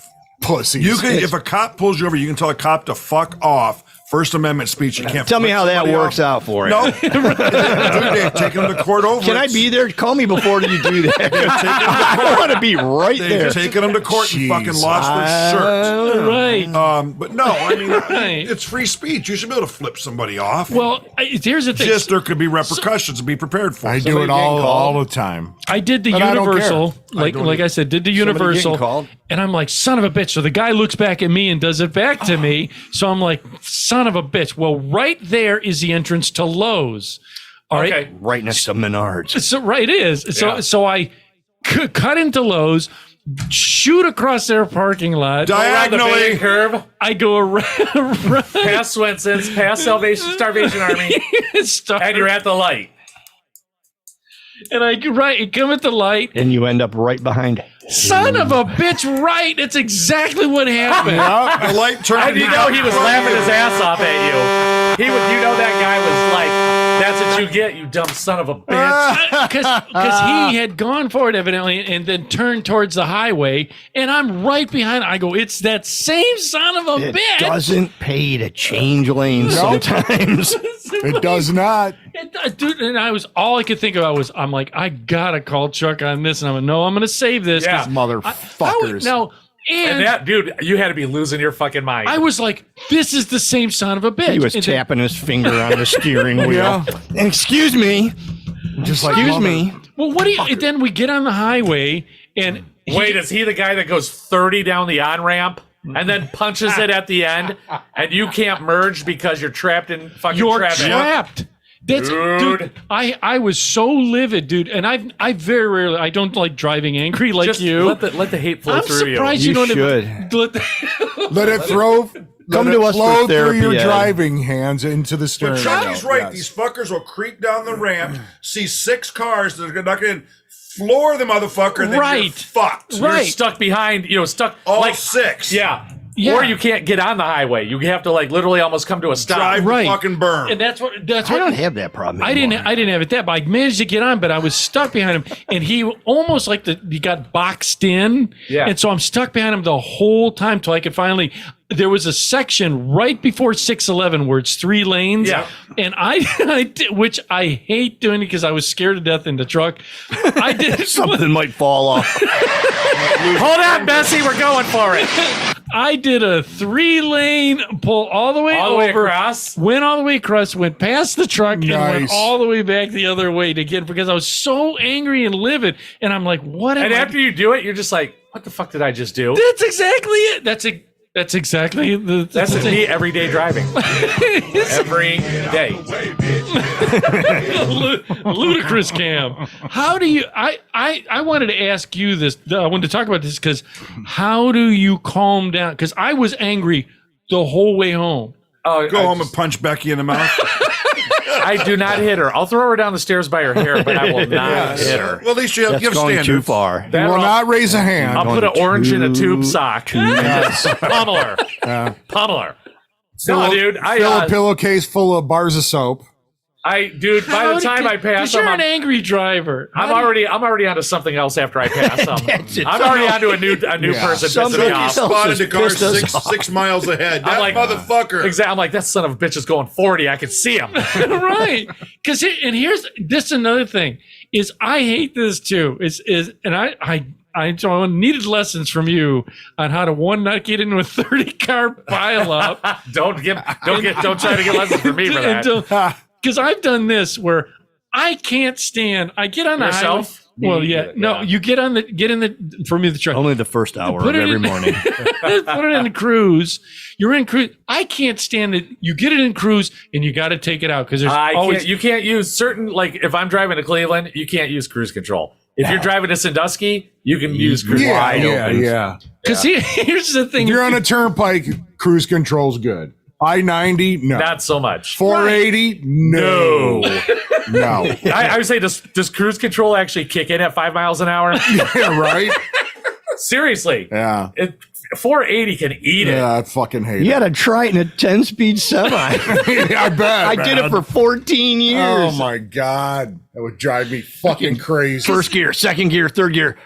Pussies. You can. If a cop pulls you over, you can tell a cop to fuck off. First Amendment speech. You can't. Tell me flip how that somebody works off. out for you. No. They've taken them to court over. Can I it. be there? Call me before you do that. I want to be right They've there. taken them to court and fucking Jeez. lost their shirt. Right. But no, I mean, Right. it's free speech. You should be able to flip somebody off. Well, here's the thing. Just there could be repercussions and be prepared for. I it. do it getting all called? the time. I did the But I don't universal, care. like I said, did the Somebody universal, getting called? and I'm like, son of a bitch. So the guy looks back at me and does it back to me. So I'm like, son of a bitch. Well, right there is the entrance to Lowe's. All right. Okay. Right next to Menards. So right it is. So Yeah. so I cut into Lowe's, shoot across their parking lot. Around the Diagonally. Bacon curve, I go around, past Swenson's, past Starvation Army, and you're at the light. and I come at the light. And you end up right behind. Son of a bitch! Right, that's exactly what happened. The light turned. And you know he was laughing his ass off at you. He would, you know, that guy was like, "That's what you get, you dumb son of a bitch." Because he had gone forward evidently and then turned towards the highway, and I'm right behind. I go, it's that same son of a It bitch. doesn't pay to change lanes sometimes. It does not. Dude, and all I could think about was, I'm like, I gotta call Chuck on this, and I'm like, no, I'm gonna save this. 'cause Yeah. Motherfuckers. now, And that dude, you had to be losing your fucking mind. I was like, this is the same son of a bitch. He was And then- tapping his finger on the steering wheel. Yeah. Excuse me. Just like Excuse mother. me. well, what do you? And then we get on the highway, and Wait, is he the guy that goes 30 down the on ramp and then punches it at the end, and you can't merge because you're trapped in fucking you're traffic? trapped. That's dude. I was so livid, dude, and I very rarely I don't like driving angry like Just you. let the hate flow I'm through surprised You you, don't should. Let Let it throw. Come let to it us for flow therapy, through your Ed. driving hands into the steering But wheel. Chucky's right. Yes. These fuckers will creep down the ramp, see 6 cars that are not going to floor the motherfucker, and then Right. you're fucked. You're Right. stuck behind, stuck All like 6. Yeah. Yeah. Or you can't get on the highway. You have to like literally almost come to a stop. Drive Right. the fucking berm. and that's what I don't have that problem. I didn't have it that, but I managed to get on, but I was stuck behind him, and he almost like he got boxed in, Yeah. and so I'm stuck behind him the whole time till I could finally. There was a section right before 611 where it's 3 lanes, Yeah. and I did, which I hate doing because I was scared to death in the truck. I did Something might fall off. Hold on, Bessie, we're going for it. I did a 3-lane pull all the way All the way over, across. went all the way across, went past the truck, and went Nice. all the way back the other way to get because I was so angry and livid. And I'm like, what? And am I- after you do it, you're just like, what the fuck did I just do? that's exactly it. That's exactly the. That's me everyday driving. Every day. Ludicrous Cam. How do you? I wanted to ask you this. I wanted to talk about this because how do you calm down? Because I was angry the whole way home. Oh, Go home and punch Becky in the mouth. I do not hit her. I'll throw her down the stairs by her hair, but I will not hit her. Well, at least you have, That's you have going standards. too far. That You or will I'll- not raise a hand. I'll put an orange in a tube sock. Yes. Pummel her. Pummel her. No, dude. Fill a pillowcase full of bars of soap. Dude, by the time I pass because you're them, an angry driver. I'm already onto something else after I pass them. That's it. I'm already onto a new Yeah. person pissing Somebody me off. else Spotted the has car pissed us 6 miles ahead. That I'm like, motherfucker. Exactly. I'm like, that son of a bitch is going 40. I can see him. Right. Because and here's this another thing is I hate this too. And I needed lessons from you on how to not get into a 30 car pileup. Don't try to get lessons from me for that. Because I've done this where I can't stand. I get on the Yourself? highway. Well, yeah, no, you get in the for me the truck. Only the first hour Put of it every in- morning. Put it in cruise. You're in cruise. I can't stand it. You get it in cruise, and you got to take it out because there's You can't use certain, like if I'm driving to Cleveland, you can't use cruise control. If you're driving to Sandusky, you can use cruise Yeah, control. yeah. because here's the thing. If you're on a turnpike, cruise control's good. I-90, no. Not so much. 480, no. No. I would say, does cruise control actually kick in at 5 miles an hour? Yeah, right? Seriously. Yeah. 480 can eat it. Yeah, I fucking hate You it. had to try it in a 10-speed semi. I bet. I did it for 14 years. Oh my God. That would drive me fucking crazy. First gear, second gear, third gear.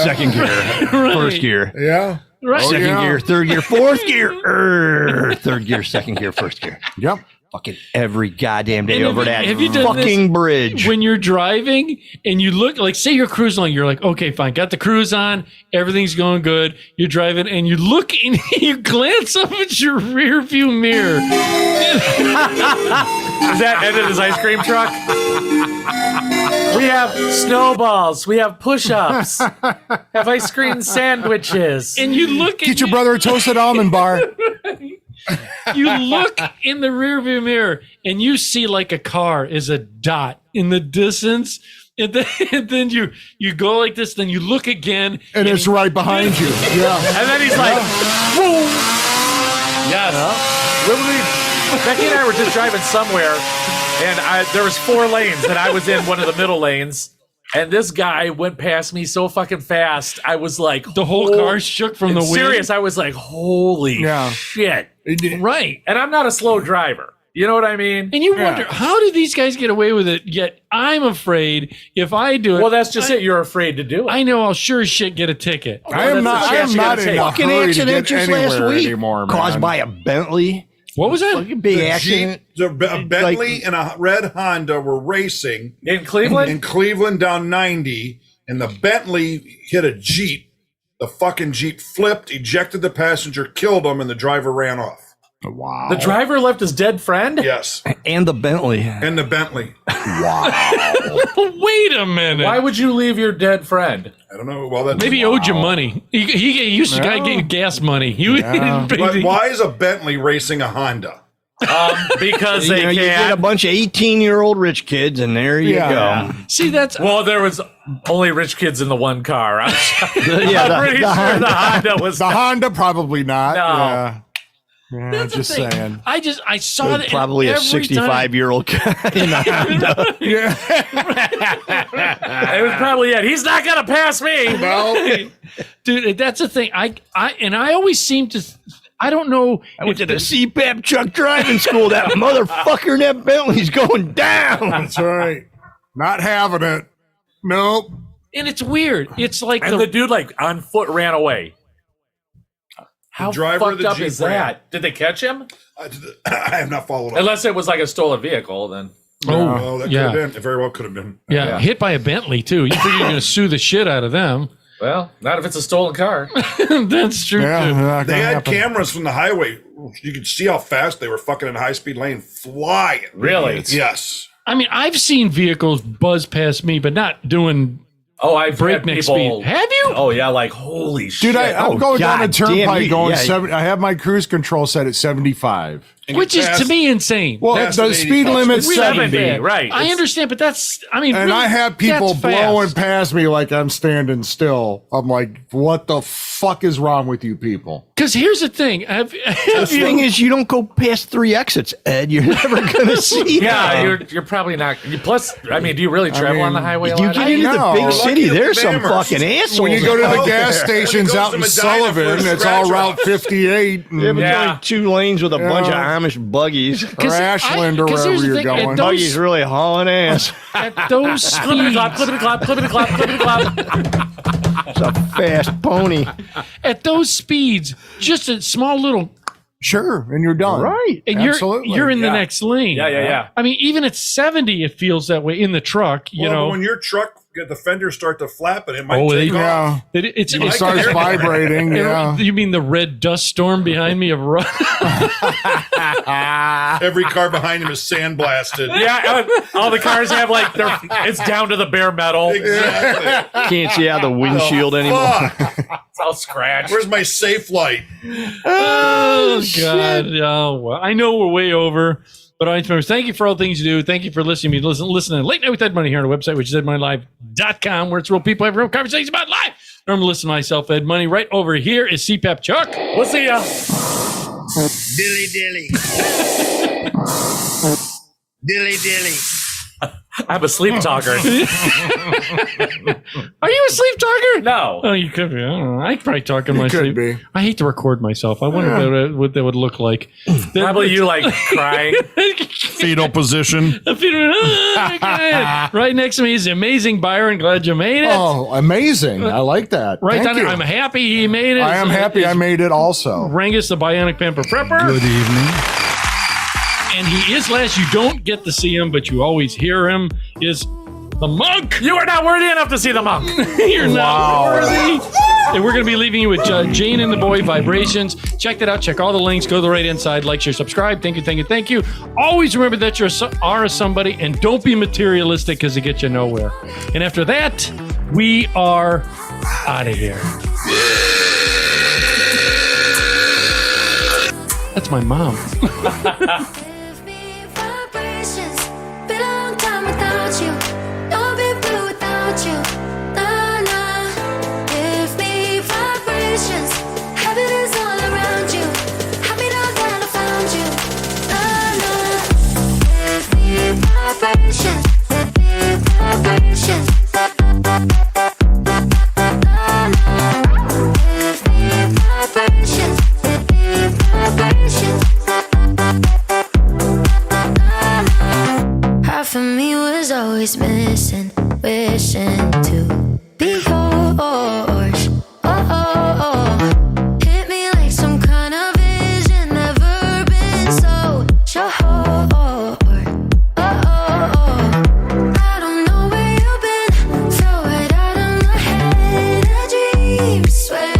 Second gear, first gear. Yeah. right. Oh, Second yeah. gear, third gear, fourth gear. Third gear, second gear, first gear. Yep. Fucking every goddamn day And over that have you done fucking this bridge. when you're driving and you look like, say you're cruising along, you're like, okay, fine, got the cruise on, everything's going good. You're driving and you look and you glance up at your rear view mirror. Is that Ed and his ice cream truck? We have snowballs. We have push-ups. Have ice cream sandwiches. And you look Get and your brother a toasted almond bar. you look in the rear view mirror and you see like a car is a dot in the distance. And then you go like this, then you look again. And it's right behind you. Yeah. And then he's like, boom. Yes. Becky and I were just driving somewhere, and there was 4 lanes, and I was in one of the middle lanes. And this guy went past me so fucking fast. I was like, The whole car shook from the wind. Serious. I was like, holy Yeah. shit. Right. And I'm not a slow driver. You know what I mean? And you wonder, how do these guys get away with it? Yet I'm afraid if I do it, Well, that's just it. You're afraid to do it. I know I'll sure as shit get a ticket. I am not chance you gotta in take. a fucking hurry to accident get just last anywhere week anymore, man. caused by a Bentley. What was that? Fucking big accident. A Bentley and a red Honda were racing In Cleveland? in Cleveland down 90, and the Bentley hit a Jeep The fucking Jeep flipped, ejected the passenger, killed him, and the driver ran off. Wow. The driver left his dead friend? Yes. And the Bentley. And the Bentley. Wait a minute. Why would you leave your dead friend? I don't know. Well, that's Maybe he owed you money. He used to get you gas money. But why is a Bentley racing a Honda? Because You they know, you get a can't. bunch of 18-year-old rich kids, and there you go. See, that's Well, there was only rich kids in the one car. I'm Yeah, pretty sure the Honda was. The Honda, probably not. No. Yeah. Yeah, that's the just thing. saying. I saw that Probably a every time- 65-year-old guy in a Honda. Yeah. It was probably it. He's not gonna pass me. No. Dude, that's the thing. I always seem to. I don't know. I went to the CPAP truck driving school. That motherfucker in that Bentley's going down. That's right. Not having it. Nope. And it's weird. It's like And the dude, like, on foot ran away. How driver of fucked the up Jeep is ran. that? Did they catch him? I have not followed up. Unless it was like a stolen vehicle, then. No, that could yeah. have been. It very well could have been. yeah, hit by a Bentley too. You figure you're going to sue the shit out of them. Well, not if it's a stolen car. That's true. Yeah. too. not They gonna had happen. cameras from the highway. You could see how fast they were fucking in high speed lane, flying. Really? Yes. I mean, I've seen vehicles buzz past me, but not doing Oh, I've had breakneck people. speed. Have you? Oh yeah, like holy shit. Dude, I'm going down a God damn, turnpike you- going yeah. 70. I have my cruise control set at 75. Which is to me insane. Well, That's the an speed 85. limit's It's 70. 70, right. I understand, but that's, I mean, And really, I have people that's fast. blowing past me like I'm standing still. I'm like, what the fuck is wrong with you people? Because here's the thing. Have The you, thing is, you don't go past 3 exits, Ed. You're never going to see Yeah, that. you're probably not. Plus, I mean, do you really travel on the mean, highway a You lot? get into know. the big We're city, lucky there's at some Amherst. fucking assholes. When you go to the out gas there. stations When out he in goes to Medina for Sullivan, a it's all scratch Route off. 58 Yeah, but and like 2 lanes with a bunch of Amish buggies. or Ashland or 'cause wherever here's the you're thing, going. at those- Buggies really hauling ass. at those Clippity speeds, clop, clippity clop, clippity clop, clippity clop. It's a fast pony. at those speeds, just a small little, Sure, and you're done. Right. and Absolutely. you're in the Yeah. next lane. Yeah. I mean, even at 70, it feels that way in the truck. You Well, know, but when your truck, the fenders start to flap, and it might Oh, take they- off. Yeah. it's You It might starts get- vibrating. Yeah. You mean the red dust storm behind me of run? Every car behind him is sandblasted. Yeah, all the cars have like it's down to the bare metal. Exactly. Can't see out the windshield anymore. Fuck. It's all scratched. Where's my safe light? Oh, God. Oh, well, I know we're way over. But audience members, thank you for all the things you do. Thank you for listening. Listening to Late Night with Ed Money here on our website, which is edmoneylive.com, where it's real people have real conversations about life. Remember to listen to myself, Ed Money. Right over here is CPAP Chuck. We'll see ya. Dilly dilly. Dilly dilly. I'm a sleep talker. Are you a sleep talker? No. Oh, you could be. I don't know. I could probably talk in my could sleep. be. I hate to record myself. I wonder what that would look like. Probably you like crying. Fetal position. Right next to me is the amazing Byron. Glad you made it. Oh, amazing. I like that. right Thank down you. there. I'm happy he made it. I am happy I made it also. Rangus, the Bionic Pamper Prepper. Good evening. And he is last. You don't get to see him, but you always hear him. Is the monk. You are not worthy enough to see the monk. You're not worthy. And we're going to be leaving you with Jane and the Boy Vibrations. Check that out. Check all the links. Go to the right hand side. Like, share, subscribe. Thank you, thank you, thank you. Always remember that you are a somebody, and don't be materialistic because it gets you nowhere. And after that, we are out of here. That's my mom. Give me vibrations. Been a long time without you. Don't be blue without you. Nah, nah. Give me vibrations. Heaven is all around you. Happy now that I found you. Nah, nah. Give me vibrations. Give me vibrations. Nah, nah. Give me vibrations. Give me vibrations. Half of me was always missing, wishing to be yours. Hit me like some kind of vision, never been so sure. I don't know where you've been, throw it out of my head. A dream, swear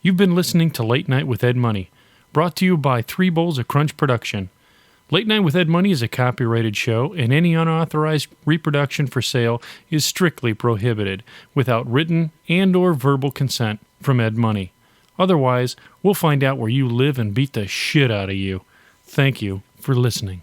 You've been listening to Late Night with Ed Money, brought to you by 3 Bowls of Crunch Production. Late Night with Ed Money is a copyrighted show, and any unauthorized reproduction for sale is strictly prohibited without written and or verbal consent from Ed Money. Otherwise, we'll find out where you live and beat the shit out of you. Thank you for listening.